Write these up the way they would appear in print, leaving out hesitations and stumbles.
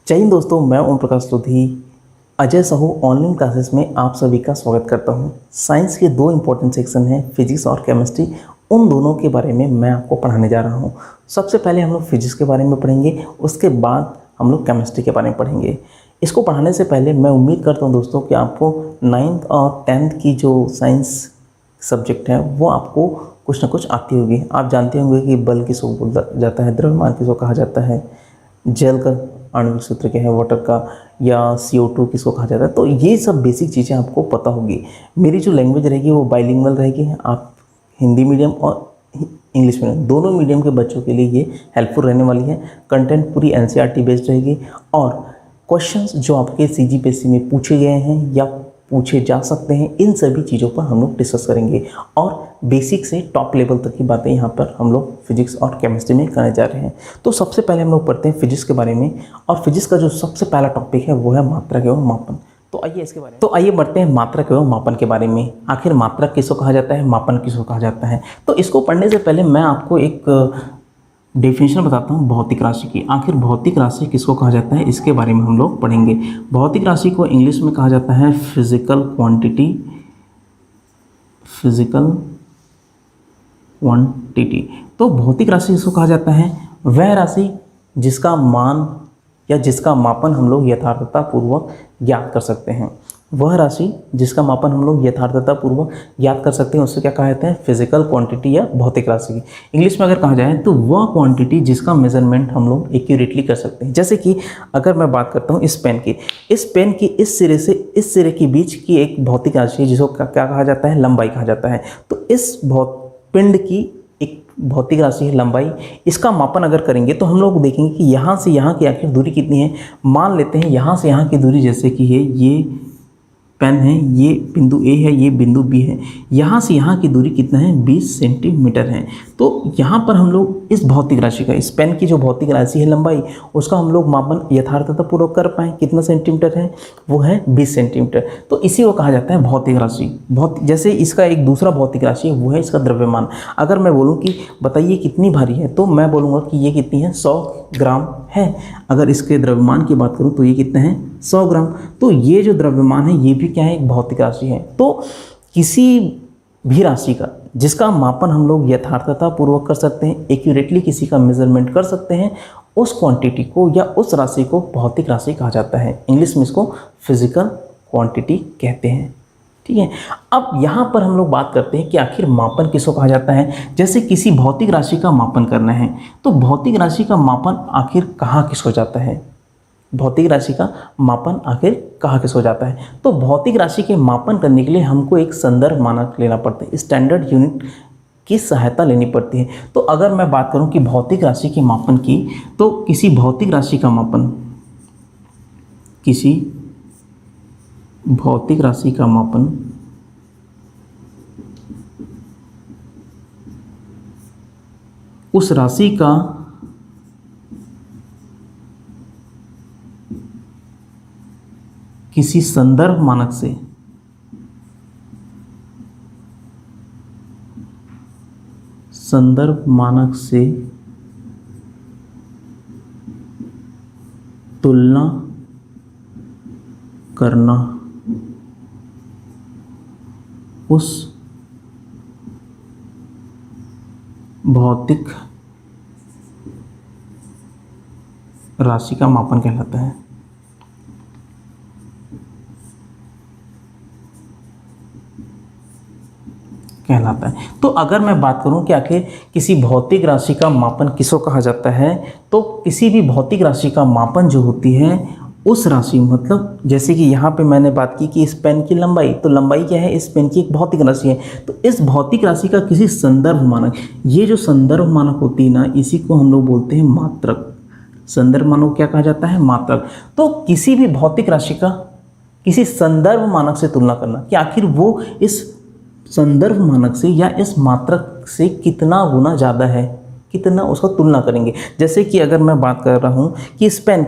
जय हिंद दोस्तों, मैं ओम प्रकाश लोधी अजय साहू ऑनलाइन क्लासेस में आप सभी का स्वागत करता हूं। साइंस के दो इंपॉर्टेंट सेक्शन हैं, फिजिक्स और केमिस्ट्री। उन दोनों के बारे में मैं आपको पढ़ाने जा रहा हूं। सबसे पहले हम लोग फिजिक्स के बारे में पढ़ेंगे, उसके बाद हम लोग केमिस्ट्री के बारे में पढ़ेंगे। इसको पढ़ाने से पहले मैं उम्मीद करता हूँ दोस्तों कि आपको 9th और 10th की जो साइंस सब्जेक्ट है वो आपको कुछ ना कुछ आती होगी। आप जानते होंगे कि बल किसको बोला जाता है, द्रव्यमान किसको कहा जाता है, जल का आणविक सूत्र क्या है, वाटर का, या CO2 किसको कहा जाता है। तो ये सब बेसिक चीज़ें आपको पता होगी। मेरी जो लैंग्वेज रहेगी वो बाइलिंगुअल रहेगी। आप हिंदी मीडियम और इंग्लिश मीडियम दोनों मीडियम के बच्चों के लिए ये हेल्पफुल रहने वाली है। कंटेंट पूरी NCERT बेस्ड रहेगी और क्वेश्चंस जो आपके CGPSC में पूछे गए हैं या पूछे जा सकते हैं, इन सभी चीज़ों पर हम लोग डिस्कस करेंगे और बेसिक से टॉप लेवल तक की बातें यहाँ पर हम लोग फिजिक्स और केमिस्ट्री में करने जा रहे हैं। तो सबसे पहले हम लोग पढ़ते हैं फिजिक्स के बारे में, और फिजिक्स का जो सबसे पहला टॉपिक है वो है मात्रक एवं मापन। तो आइए बढ़ते हैं मात्रक एवं मापन के बारे में। आखिर मात्रक किसको कहा जाता है, मापन किसको कहा जाता है। तो इसको पढ़ने से पहले मैं आपको एक डेफिनेशन बताता हूँ भौतिक राशि की। आखिर भौतिक राशि किसको कहा जाता है, इसके बारे में हम लोग पढ़ेंगे। भौतिक राशि को इंग्लिश में कहा जाता है फिजिकल क्वांटिटी। तो भौतिक राशि किसको कहा जाता है, वह राशि जिसका मान या जिसका मापन हम लोग यथार्थता पूर्वक ज्ञात कर सकते हैं। वह राशि जिसका मापन हम लोग यथार्थता पूर्वक ज्ञात कर सकते हैं उसे क्या कहा जाता है, फिजिकल क्वांटिटी या भौतिक राशि। इंग्लिश में अगर कहा जाए तो वह क्वांटिटी जिसका मेजरमेंट हम लोग एक्यूरेटली कर सकते हैं। जैसे कि अगर मैं बात करता हूँ इस पेन की इस सिरे से इस सिरे के बीच की एक भौतिक राशि है जिसको क्या कहा जाता है, लंबाई कहा जाता है। तो इस पिंड की एक भौतिक राशि है लंबाई। इसका मापन अगर करेंगे तो हम लोग देखेंगे कि यहाँ से यहाँ की आखिर दूरी कितनी है। मान लेते हैं यहाँ से यहाँ की दूरी जैसे कि है, ये पेन है, ये बिंदु A है, ये बिंदु B है। यहाँ से यहाँ की दूरी कितना है, 20 सेंटीमीटर है। तो यहाँ पर हम लोग इस भौतिक राशि का, इस पेन की जो भौतिक राशि है लंबाई, उसका हम लोग मापन यथार्थता पूर्वक कर पाएँ। कितना सेंटीमीटर है, वो है 20 सेंटीमीटर। तो इसी को कहा जाता है भौतिक राशि। जैसे इसका एक दूसरा भौतिक राशि है वो है इसका द्रव्यमान। अगर मैं बोलूँ कि बताइए कितनी भारी है, तो मैं बोलूँगा कि ये कितनी है, 100 ग्राम है। अगर इसके द्रव्यमान की बात करूँ तो ये कितना है, 100 ग्राम। तो ये जो द्रव्यमान है ये भी क्या है, एक भौतिक राशि है। तो किसी भी राशि का जिसका मापन हम लोग यथार्थता पूर्वक कर सकते हैं, एक्यूरेटली किसी का मेजरमेंट कर सकते हैं, उस क्वांटिटी को या उस राशि को भौतिक राशि कहा जाता है। इंग्लिश में इसको फिजिकल क्वांटिटी कहते हैं। ठीक है, अब यहाँ पर हम लोग बात करते हैं कि आखिर मापन किसको कहा जाता है। जैसे किसी भौतिक राशि का मापन करना है तो भौतिक राशि का मापन आखिर कहाँ किसको जाता है, भौतिक राशि का मापन आखिर कहाँ किसको जाता है। तो भौतिक राशि के मापन करने के लिए हमको एक संदर्भ मानक लेना पड़ता है, स्टैंडर्ड यूनिट की सहायता लेनी पड़ती है। तो अगर मैं बात करूं कि भौतिक राशि के मापन की, तो किसी भौतिक राशि का मापन उस राशि का किसी संदर्भ मानक से तुलना करना उस भौतिक राशि का मापन कहलाता है। तो अगर मैं बात करूं कि आखिर किसी भौतिक राशि का मापन किसको कहा जाता है, तो किसी भी भौतिक राशि का मापन जो होती है उस राशि, मतलब जैसे कि यहाँ पे मैंने बात की कि इस पेन की लंबाई, तो लंबाई क्या है, इस पेन की एक भौतिक राशि है। तो इस भौतिक राशि का किसी संदर्भ मानक, ये जो संदर्भ मानक होती है ना, इसी को हम लोग बोलते हैं मात्रक। संदर्भ मानक क्या कहा जाता है, मात्रक। तो किसी भी भौतिक राशि का किसी संदर्भ मानक से तुलना करना कि आखिर वो इस संदर्भ मानक से या इस मात्रक से कितना गुना ज़्यादा है, कितना उसका तुलना करेंगे। जैसे कि अगर मैं बात कर रहा हूँ कि इस पेन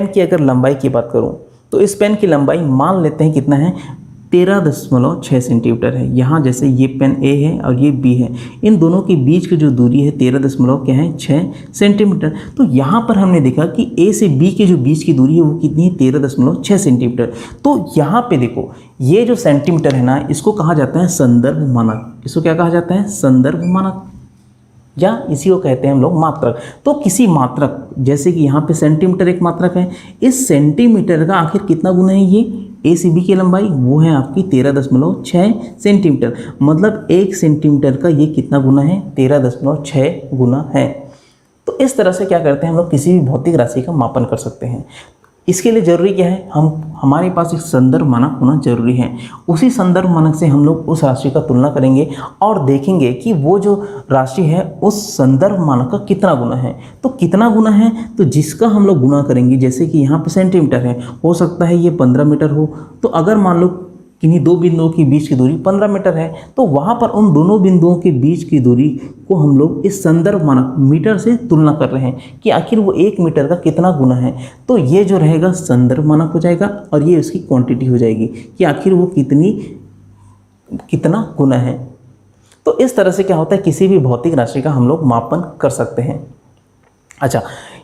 की अगर लंबाई की बात करूँ तो इस पेन की लंबाई मान लेते हैं कितना है, 13.6 सेंटीमीटर है। यहाँ जैसे ये पेन ए है और ये बी है, इन दोनों के बीच की जो दूरी है 13.6 सेंटीमीटर। तो यहाँ पर हमने देखा कि ए से बी के जो बीच की दूरी है वो कितनी है, 13.6 सेंटीमीटर। तो यहाँ पे देखो ये जो सेंटीमीटर है ना, इसको कहा जाता है संदर्भ मानक। इसको क्या कहा जाता है, संदर्भ मानक, या इसी को कहते हैं हम लोग मात्रक। तो किसी मात्रक, जैसे कि यहाँ पे सेंटीमीटर एक मात्रक है, इस सेंटीमीटर का आखिर कितना गुना है, ये ए सी बी की लंबाई वो है आपकी 13.6 सेंटीमीटर। मतलब 1 सेंटीमीटर का ये कितना गुना है, 13.6 गुना है। तो इस तरह से क्या करते हैं हम लोग किसी भी भौतिक राशि का मापन कर सकते हैं। इसके लिए ज़रूरी क्या है, हमारे पास एक संदर्भ मानक होना जरूरी है। उसी संदर्भ मानक से हम लोग उस राशि का तुलना करेंगे और देखेंगे कि वो जो राशि है उस संदर्भ मानक का कितना गुना है। तो कितना गुना है, तो जिसका हम लोग गुना करेंगे, जैसे कि यहाँ पे सेंटीमीटर है, हो सकता है ये 15 मीटर हो। तो अगर मान लो किन्हीं दो बिंदुओं के बीच की दूरी 15 मीटर है, तो वहाँ पर उन दोनों बिंदुओं के बीच की दूरी को हम लोग इस संदर्भ मानक मीटर से तुलना कर रहे हैं कि आखिर वो 1 मीटर का कितना गुना है। तो ये जो रहेगा संदर्भ मानक हो जाएगा और ये उसकी क्वांटिटी हो जाएगी कि आखिर वो कितना गुना है। तो इस तरह से क्या होता है, किसी भी भौतिक राशि का हम लोग मापन कर सकते हैं। अच्छा,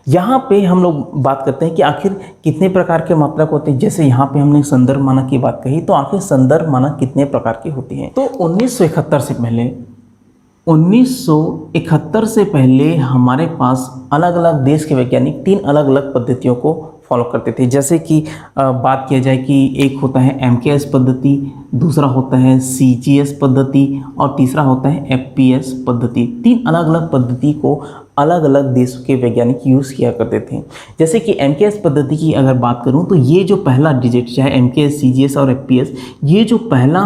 यहाँ पे हम लोग बात करते हैं कि आखिर कितने प्रकार के मात्रक होते हैं। जैसे यहाँ पे हमने संदर्भ मानक की बात कही, तो आखिर संदर्भ मानक कितने प्रकार के होते हैं। तो 1971 से पहले हमारे पास अलग अलग देश के वैज्ञानिक 3 अलग अलग पद्धतियों को फॉलो करते थे। जैसे कि बात किया जाए कि एक होता है MKS पद्धति, दूसरा होता है CGS पद्धति और तीसरा होता है FPS पद्धति। 3 अलग अलग पद्धति को अलग अलग देशों के वैज्ञानिक यूज़ किया करते थे। जैसे कि MKS पद्धति की अगर बात करूं तो ये जो पहला डिजिट, चाहे MKS, CGS और FPS, ये जो पहला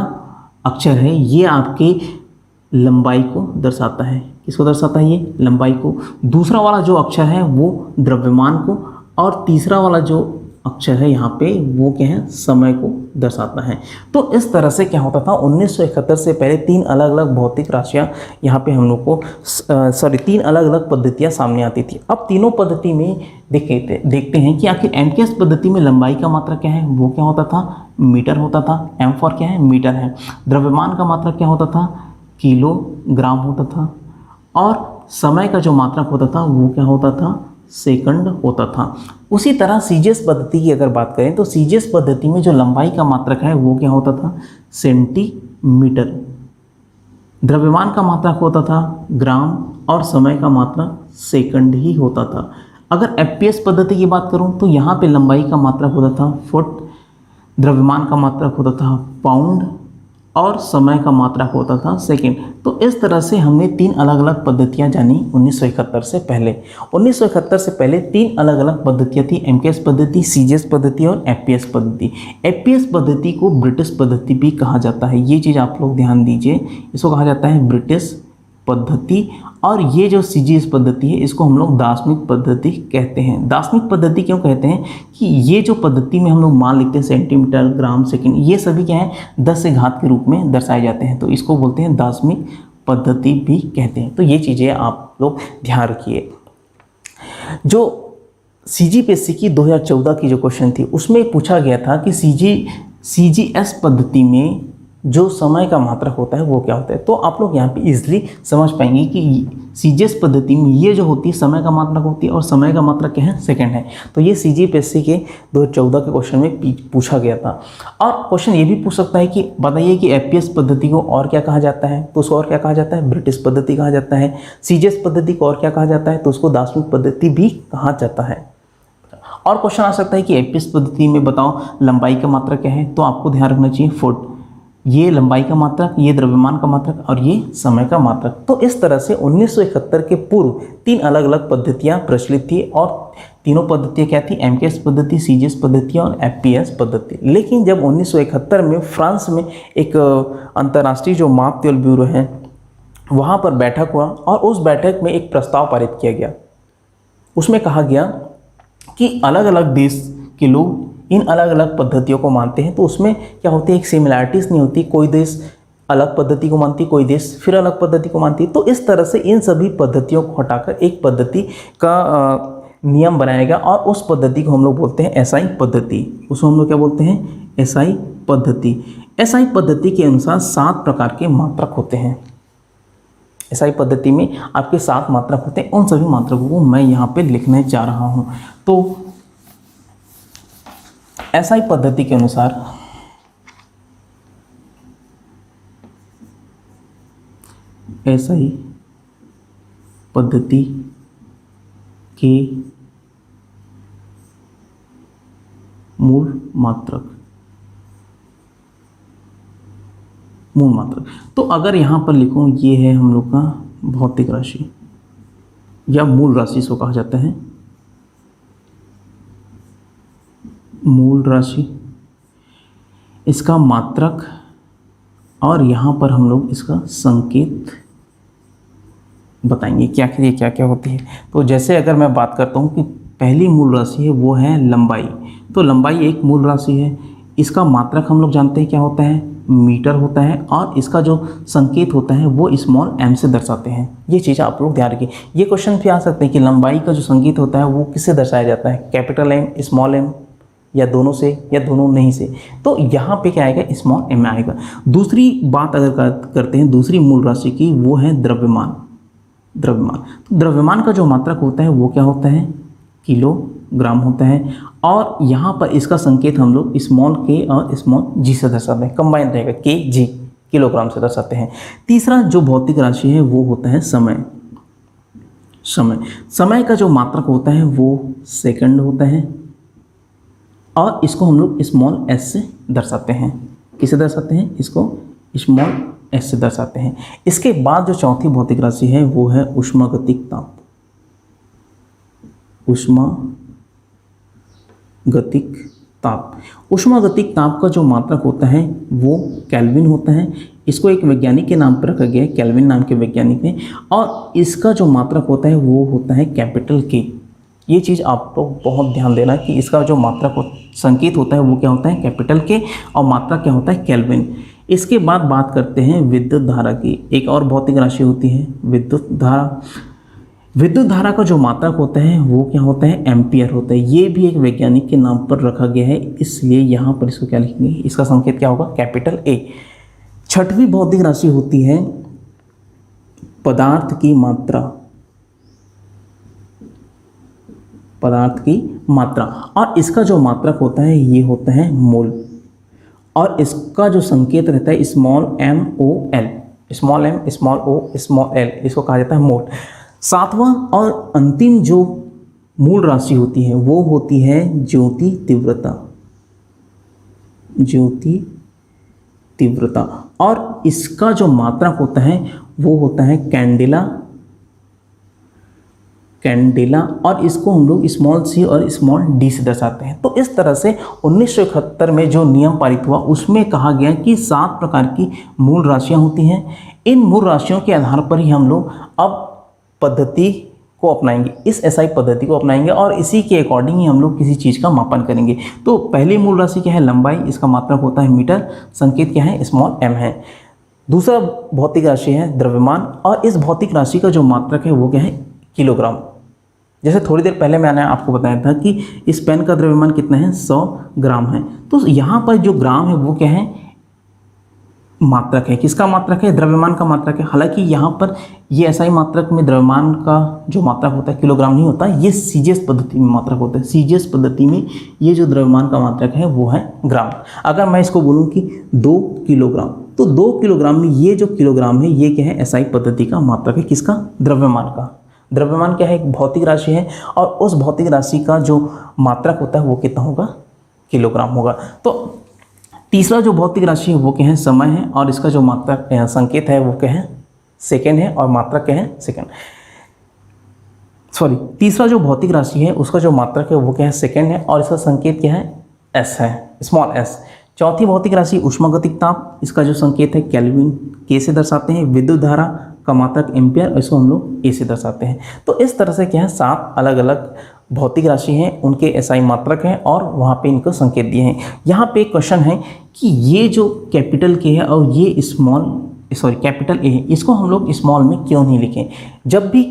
अक्षर है ये आपके लंबाई को दर्शाता है। किसको दर्शाता है, ये लंबाई को। दूसरा वाला जो अक्षर है वो द्रव्यमान को, और तीसरा वाला जो अक्षर है यहाँ पे वो क्या है, समय को दर्शाता है। तो इस तरह से क्या होता था, 1971 से पहले 3 अलग अलग भौतिक राशियाँ यहाँ पे हम लोग को 3 अलग अलग पद्धतियाँ सामने आती थी। अब तीनों पद्धति में देखते हैं कि आखिर MKS पद्धति में लंबाई का मात्रक क्या है, वो क्या होता था, मीटर होता था। M फॉर क्या है, मीटर है। द्रव्यमान का मात्रक क्या होता था, किलोग्राम होता था। और समय का जो मात्रक होता था वो क्या होता था, सेकंड होता था। उसी तरह CGS पद्धति की अगर बात करें तो CGS पद्धति में जो लंबाई का मात्रक है वो क्या होता था, सेंटीमीटर। द्रव्यमान का मात्रक होता था ग्राम और समय का मात्रक सेकंड ही होता था। अगर FPS पद्धति की बात करूं तो यहाँ पे लंबाई का मात्रक होता था फुट, द्रव्यमान का मात्रक होता था पाउंड और समय का मात्रक होता था सेकंड। तो इस तरह से हमने 3 अलग अलग पद्धतियां जानी 1971 से पहले। 1971 से पहले 3 अलग अलग पद्धतियां थी, MKS पद्धति, CGS पद्धति और FPS पद्धति। FPS पद्धति को ब्रिटिश पद्धति भी कहा जाता है, ये चीज़ आप लोग ध्यान दीजिए। इसको कहा जाता है ब्रिटिश पद्धति। और ये जो CGS पद्धति है इसको हम लोग दार्शनिक पद्धति कहते हैं। दार्शनिक पद्धति क्यों कहते हैं कि ये जो पद्धति में हम लोग मान लिखते हैं सेंटीमीटर, ग्राम, सेकंड, ये सभी क्या है 10 से घात के रूप में दर्शाए जाते हैं। तो इसको बोलते हैं दार्शनिक पद्धति भी कहते हैं। तो ये चीज़ें आप लोग ध्यान रखिए। जो CGPSC की 2014 की जो क्वेश्चन थी उसमें पूछा गया था कि CGS पद्धति में जो समय का मात्रक होता है वो क्या होता है। तो आप लोग यहाँ पे इजीली समझ पाएंगे कि CGS पद्धति में ये जो होती है समय का मात्रक होती है और समय का मात्रक क्या है, सेकंड है। तो ये CGPSC के 2014 के क्वेश्चन में पूछा गया था। और क्वेश्चन ये भी पूछ सकता है कि बताइए कि FPS पद्धति को और क्या कहा जाता है, तो उसको और क्या कहा जाता है, ब्रिटिश पद्धति कहा जाता है। CGS पद्धति को और क्या कहा जाता है, तो उसको दार्शनिक पद्धति भी कहा जाता है। और क्वेश्चन आ सकता है कि FPS पद्धति में बताओ लंबाई का मात्रक क्या है, तो आपको ध्यान रखना चाहिए फुट, ये लंबाई का मात्रक, ये द्रव्यमान का मात्रक और ये समय का मात्रक। तो इस तरह से 1971 के पूर्व 3 अलग अलग पद्धतियाँ प्रचलित थी और तीनों पद्धतियाँ क्या थी, MKS पद्धति, CGS पद्धति और FPS पद्धति। लेकिन जब 1971 में फ्रांस में एक अंतर्राष्ट्रीय जो माप तौल ब्यूरो है वहाँ पर बैठक हुआ और उस बैठक में एक प्रस्ताव पारित किया गया। उसमें कहा गया कि अलग अलग देश के लोग इन अलग अलग पद्धतियों को मानते हैं। तो उसमें क्या होती है, एक सिमिलैरिटीज़ नहीं होती, कोई देश अलग पद्धति को मानती, कोई देश फिर अलग पद्धति को मानती। तो इस तरह से इन सभी पद्धतियों को हटाकर एक पद्धति का नियम बनाएगा और उस पद्धति को हम लोग बोलते हैं एसआई पद्धति। उसको हम लोग क्या बोलते हैं? एसआई पद्धति। एसआई पद्धति के अनुसार 7 प्रकार के मात्रक होते हैं। एसआई पद्धति में आपके 7 मात्रक होते हैं। उन सभी मात्रकों को मैं यहाँ पे लिखने जा रहा हूँ। तो एसआई पद्धति के अनुसार एसआई पद्धति के मूल मात्रक तो अगर यहाँ पर लिखूँ, ये है हम लोग का भौतिक राशि या मूल राशि इसको कहा जाता है। मूल राशि, इसका मात्रक, और यहाँ पर हम लोग इसका संकेत बताएंगे क्या क्या होती है। तो जैसे अगर मैं बात करता हूँ कि पहली मूल राशि है वो है लंबाई। तो लंबाई एक मूल राशि है। इसका मात्रक हम लोग जानते हैं क्या होता है? मीटर होता है। और इसका जो संकेत होता है वो स्मॉल m से दर्शाते हैं। ये चीज़ आप लोग ध्यान रखिए। ये क्वेश्चन भी आ सकते हैं कि लंबाई का जो संकेत होता है वो किससे दर्शाया जाता है? कैपिटल M, स्मॉल m, या दोनों से, या दोनों नहीं से। तो यहाँ पे क्या आएगा? स्मॉल m आएगा। दूसरी बात अगर करते हैं दूसरी मूल राशि की, वो है द्रव्यमान। तो द्रव्यमान का जो मात्रक होता है वो क्या होता है? किलोग्राम होता है। और यहाँ पर इसका संकेत हम लोग स्मॉल k और स्मॉल g से दर्शाते हैं। कंबाइन रहेगा, kg, किलोग्राम से दर्शाते हैं। तीसरा जो भौतिक राशि है वो होता है समय का जो मात्रक होता है वो सेकंड होता है। और इसको हम लोग स्मॉल s से दर्शाते हैं। किसे दर्शाते हैं? इसको स्मॉल s से दर्शाते हैं। इसके बाद जो चौथी भौतिक राशि है वो है ऊष्मागतिक ताप। ऊष्मागतिक ताप का जो मात्रक होता है वो केल्विन होता है। इसको एक वैज्ञानिक के नाम पर रखा गया है, केल्विन नाम के वैज्ञानिक ने। और इसका जो मात्रक होता है वो होता है कैपिटल K। ये चीज़ आप लोग बहुत ध्यान देना कि इसका जो मात्रक संकेत होता है वो क्या होता है? कैपिटल K, और मात्रा क्या होता है? केल्विन। इसके बाद बात करते हैं विद्युत धारा की। एक और भौतिक राशि होती है विद्युत धारा। विद्युत धारा का जो मात्रक होता है वो क्या होता है? एम्पियर होता है। ये भी एक वैज्ञानिक के नाम पर रखा गया है, इसलिए यहाँ पर इसको क्या लिखेंगे? इसका संकेत क्या होगा? Capital A। छठवीं भौतिक राशि होती है पदार्थ की मात्रा। और इसका जो मात्रक होता है ये होता है मोल। और इसका जो संकेत रहता है small MOL, small m, small o, small l, इसको कहा जाता है मोल। सातवां और अंतिम जो मूल राशि होती है वो होती है ज्योति तीव्रता। और इसका जो मात्रक होता है वो होता है कैंडेला, और इसको हम लोग स्मॉल c और स्मॉल d से दर्शाते हैं। तो इस तरह से 1971 में जो नियम पारित हुआ उसमें कहा गया कि 7 प्रकार की मूल राशियां होती हैं। इन मूल राशियों के आधार पर ही हम लोग अब पद्धति को अपनाएंगे, इस एसआई पद्धति को अपनाएंगे, और इसी के अकॉर्डिंग ही हम लोग किसी चीज़ का मापन करेंगे। तो पहली मूल राशि क्या है? लंबाई। इसका मात्रक होता है मीटर। संकेत क्या है? स्मॉल m है। दूसरा भौतिक राशि है द्रव्यमान, और इस भौतिक राशि का जो मात्रक है वो क्या है? किलोग्राम। जैसे थोड़ी देर पहले मैंने आपको बताया था कि इस पेन का द्रव्यमान कितना है? 100 ग्राम है। तो यहाँ पर जो ग्राम है वो क्या है? मात्रक है। किसका मात्रक है? द्रव्यमान का मात्रक है। हालांकि यहाँ पर ये एसआई मात्रक में द्रव्यमान का जो मात्रक होता है किलोग्राम नहीं होता, ये सीजीएस पद्धति में मात्रक होता है। सीजीएस पद्धति में ये जो द्रव्यमान का मात्रक है वो है ग्राम। अगर मैं इसको बोलूँ कि 2 किलोग्राम, तो 2 किलोग्राम में ये जो किलोग्राम है ये क्या है? एसआई पद्धति का मात्रक है। किसका? द्रव्यमान का। द्रव्यमान क्या है? एक भौतिक राशि है, और उस भौतिक राशि का जो मात्रक होता है वो कितना होगा? किलोग्राम होगा। तो तीसरा जो भौतिक राशि है वो क्या है? समय है, और इसका जो मात्रक संकेत है वो क्या है? सेकेंड है, और मात्रक क्या है? सेकेंड। तीसरा जो भौतिक राशि है उसका जो मात्रक है वो क्या है? सेकेंड है, और इसका संकेत क्या है? S है, स्मॉल s। चौथी भौतिक राशि ऊष्मागतिक ताप। इसका जो संकेत है केल्विन, K से दर्शाते हैं। विद्युत धारा का मात्रक एम्पियर, इसको हम लोग A से दर्शाते हैं। तो इस तरह से क्या है? 7 अलग अलग भौतिक राशि हैं, उनके एसआई मात्रक हैं, और वहाँ पे इनको संकेत दिए हैं। यहाँ पे एक क्वेश्चन है कि ये जो कैपिटल K है और ये कैपिटल A है, इसको हम लोग स्मॉल में क्यों नहीं लिखें? जब भी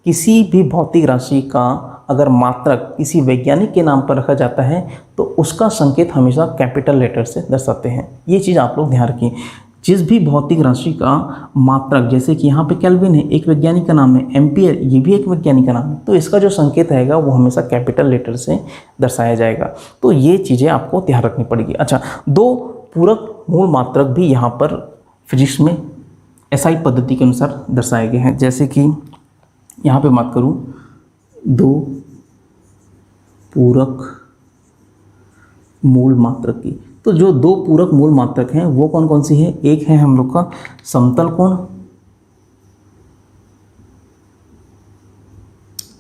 किसी भी भौतिक राशि का अगर मात्रक किसी वैज्ञानिक के नाम पर रखा जाता है तो उसका संकेत हमेशा कैपिटल लेटर से दर्शाते हैं। ये चीज़ आप लोग ध्यान रखिए। जिस भी भौतिक राशि का मात्रक, जैसे कि यहाँ पे केल्विन है, एक वैज्ञानिक का नाम है, एम्पियर ये भी एक वैज्ञानिक का नाम है, तो इसका जो संकेत रहेगा वो हमेशा कैपिटल लेटर से दर्शाया जाएगा। तो ये चीज़ें आपको ध्यान रखनी पड़ेगी। अच्छा, दो पूरक मूल मात्रक भी यहाँ पर फिजिक्स में एसआई पद्धति के अनुसार दर्शाए गए हैं। जैसे कि यहाँ पे बात करूँ दो पूरक मूल मात्रक की, तो जो दो पूरक मूल मात्रक हैं वो कौन कौन सी है? एक है हम लोग का समतल कोण,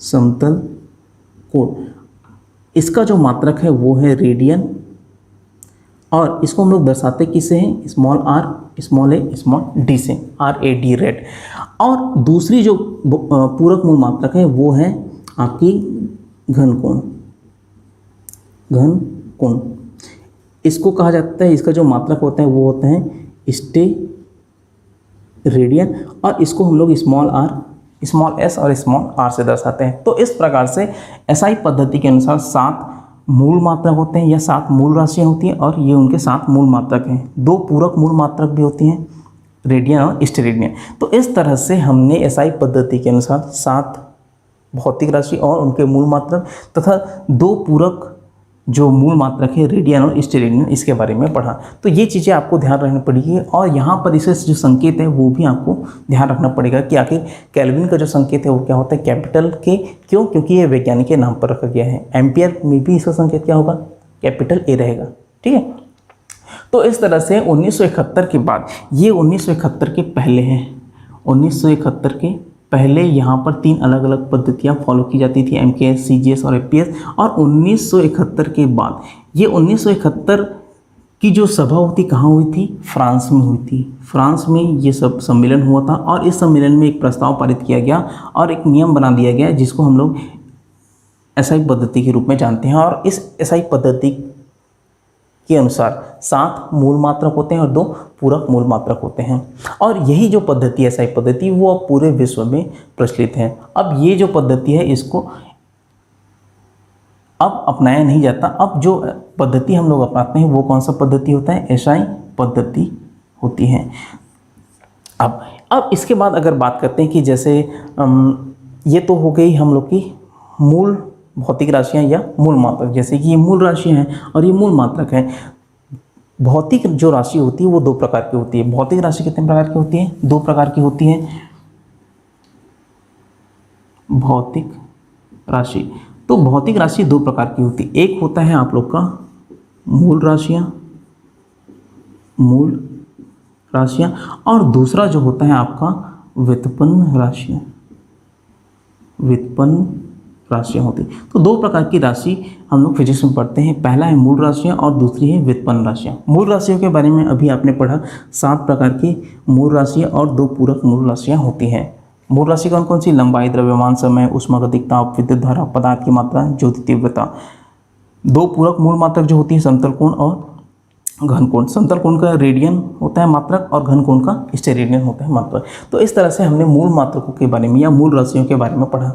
समतल कोण, इसका जो मात्रक है वो है रेडियन, और इसको हम लोग दर्शाते किससे हैं? Small R small A small D से, RAD रेड। और दूसरी जो पूरक मूल मात्रक है वो है आपकी घन कोण, घन कोण इसको कहा जाता है। इसका जो मात्रक होता है वो होता है स्टे रेडियन, और इसको हम लोग स्मॉल आर स्मॉल एस और स्मॉल आर से दर्शाते हैं। तो इस प्रकार से एसआई पद्धति के अनुसार 7 मूल मात्रक होते हैं या 7 मूल राशियाँ होती हैं, और ये उनके 7 मूल मात्रक हैं। 2 पूरक मूल मात्रक भी होती हैं, रेडियन और स्टेरेडियन। तो इस तरह से हमने एसआई पद्धति के अनुसार 7 भौतिक राशि और उनके मूल मात्रक तथा 2 पूरक जो मूल मात्रक है रेडियन और स्टेरेडियन, इसके बारे में पढ़ा। तो ये चीज़ें आपको ध्यान रखनी पड़ेगी, और यहाँ पर इसे जो संकेत है वो भी आपको ध्यान रखना पड़ेगा कि आखिर केल्विन का जो संकेत है वो क्या होता है? कैपिटल के। क्यों? क्योंकि ये वैज्ञानिक के नाम पर रखा गया है। एम्पियर में भी इसका संकेत क्या होगा? कैपिटल ए रहेगा। ठीक है। तो इस तरह से 1971 के बाद, ये 1971 के पहले हैं, 1971 के पहले यहाँ पर 3 अलग अलग पद्धतियाँ फॉलो की जाती थी, MKS, CGS और APS। और 1971 के बाद, ये 1971 की जो सभा होती कहाँ हुई थी? फ्रांस में हुई थी। फ्रांस में ये सब सम्मेलन हुआ था, और इस सम्मेलन में एक प्रस्ताव पारित किया गया और एक नियम बना दिया गया जिसको हम लोग एसआई पद्धति के रूप में जानते हैं। और इस एसआई पद्धति के अनुसार 7 मूल मात्रक होते हैं और 2 पूरक मूल मात्रक होते हैं। और यही जो पद्धति एसआई पद्धति वो अब पूरे विश्व में प्रचलित है। अब ये जो पद्धति है इसको अब अपनाया नहीं जाता। अब जो पद्धति हम लोग अपनाते हैं वो कौन सा पद्धति होता है? एसआई पद्धति होती है। अब इसके बाद अगर बात करते हैं कि जैसे ये तो हो गई हम लोग की मूल भौतिक राशियाँ या मूल मात्रक, जैसे कि ये मूल राशियाँ हैं और ये मूल मात्रक हैं। भौतिक जो राशि होती है वो 2 प्रकार की होती है। भौतिक राशि कितने प्रकार की होती है? 2 प्रकार की होती है भौतिक राशि। तो भौतिक राशि 2 प्रकार की होती है। एक होता है आप लोग का मूल राशियाँ, मूल राशियाँ, और दूसरा जो होता है आपका व्युत्पन्न राशियाँ, व्युत्पन्न राशियाँ होती। तो 2 प्रकार की राशि हम लोग फिजिक्स में पढ़ते हैं। पहला है मूल राशियाँ और दूसरी है व्युत्पन्न राशियाँ। मूल राशियों के बारे में अभी आपने पढ़ा, 7 प्रकार की मूल राशियाँ और 2 पूरक मूल राशियाँ होती हैं। मूल राशि कौन कौन सी? लंबाई, द्रव्यमान, समय, ऊष्मागतिक ताप, विद्युत धारा, पदार्थ की मात्रा, ज्योति तीव्रता। 2 पूरक मूल मात्रक जो होती है समतल कोण और घन कोण। समतल कोण का रेडियन होता है मात्रक और घन कोण का स्टेरेडियन होता है मात्रक। तो इस तरह से हमने मूल मात्रकों के बारे में या मूल राशियों के बारे में पढ़ा।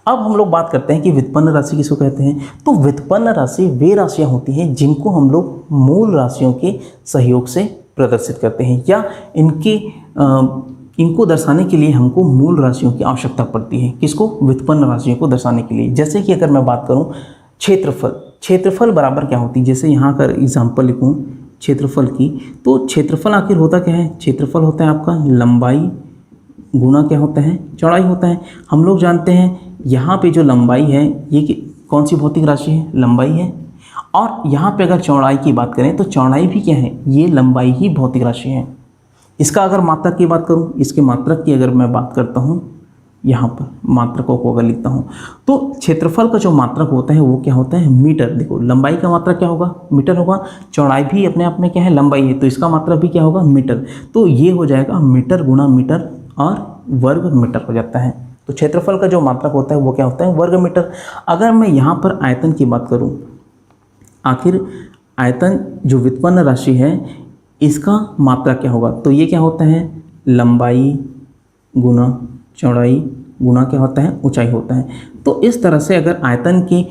अब हम लोग बात करते हैं कि व्युत्पन्न राशि किसको कहते हैं। तो व्युत्पन्न राशि वे राशियां होती हैं जिनको हम लोग मूल राशियों के सहयोग से प्रदर्शित करते हैं, या इनको दर्शाने के लिए हमको मूल राशियों की आवश्यकता पड़ती है। किसको? व्युत्पन्न राशियों को दर्शाने के लिए। जैसे कि अगर मैं बात करूं क्षेत्रफल, क्षेत्रफल बराबर क्या होती है? जैसे यहाँ का एग्जाम्पल लिखूँ क्षेत्रफल की, तो क्षेत्रफल आखिर होता क्या है? क्षेत्रफल होता है आपका लंबाई गुणा क्या होता है? चौड़ाई होता है। हम लोग जानते हैं यहाँ पे जो लंबाई है ये कौन सी भौतिक राशि है? लंबाई है। और यहाँ पे अगर चौड़ाई की बात करें तो चौड़ाई भी क्या है? ये लंबाई ही भौतिक राशि है। इसका अगर मात्रक की बात करूँ, इसके मात्रक की अगर मैं बात करता हूँ, यहाँ पर मात्रकों को अगर लिखता हूँ तो क्षेत्रफल का जो मात्रक होता है वो क्या होता है? मीटर। देखो लंबाई का मात्रक क्या होगा? मीटर होगा। चौड़ाई भी अपने आप में क्या है? लंबाई है, तो इसका मात्रक भी क्या होगा? मीटर। तो ये हो जाएगा मीटर गुणा मीटर और वर्ग मीटर हो जाता है। तो क्षेत्रफल का जो मात्रक होता है वो क्या होता है? वर्ग मीटर। अगर मैं यहाँ पर आयतन की बात करूँ, आखिर आयतन जो व्युत्पन्न राशि है इसका मात्रक क्या होगा? तो ये क्या होता है? लंबाई गुना चौड़ाई गुना क्या होता है, ऊंचाई होता है। तो इस तरह से अगर आयतन की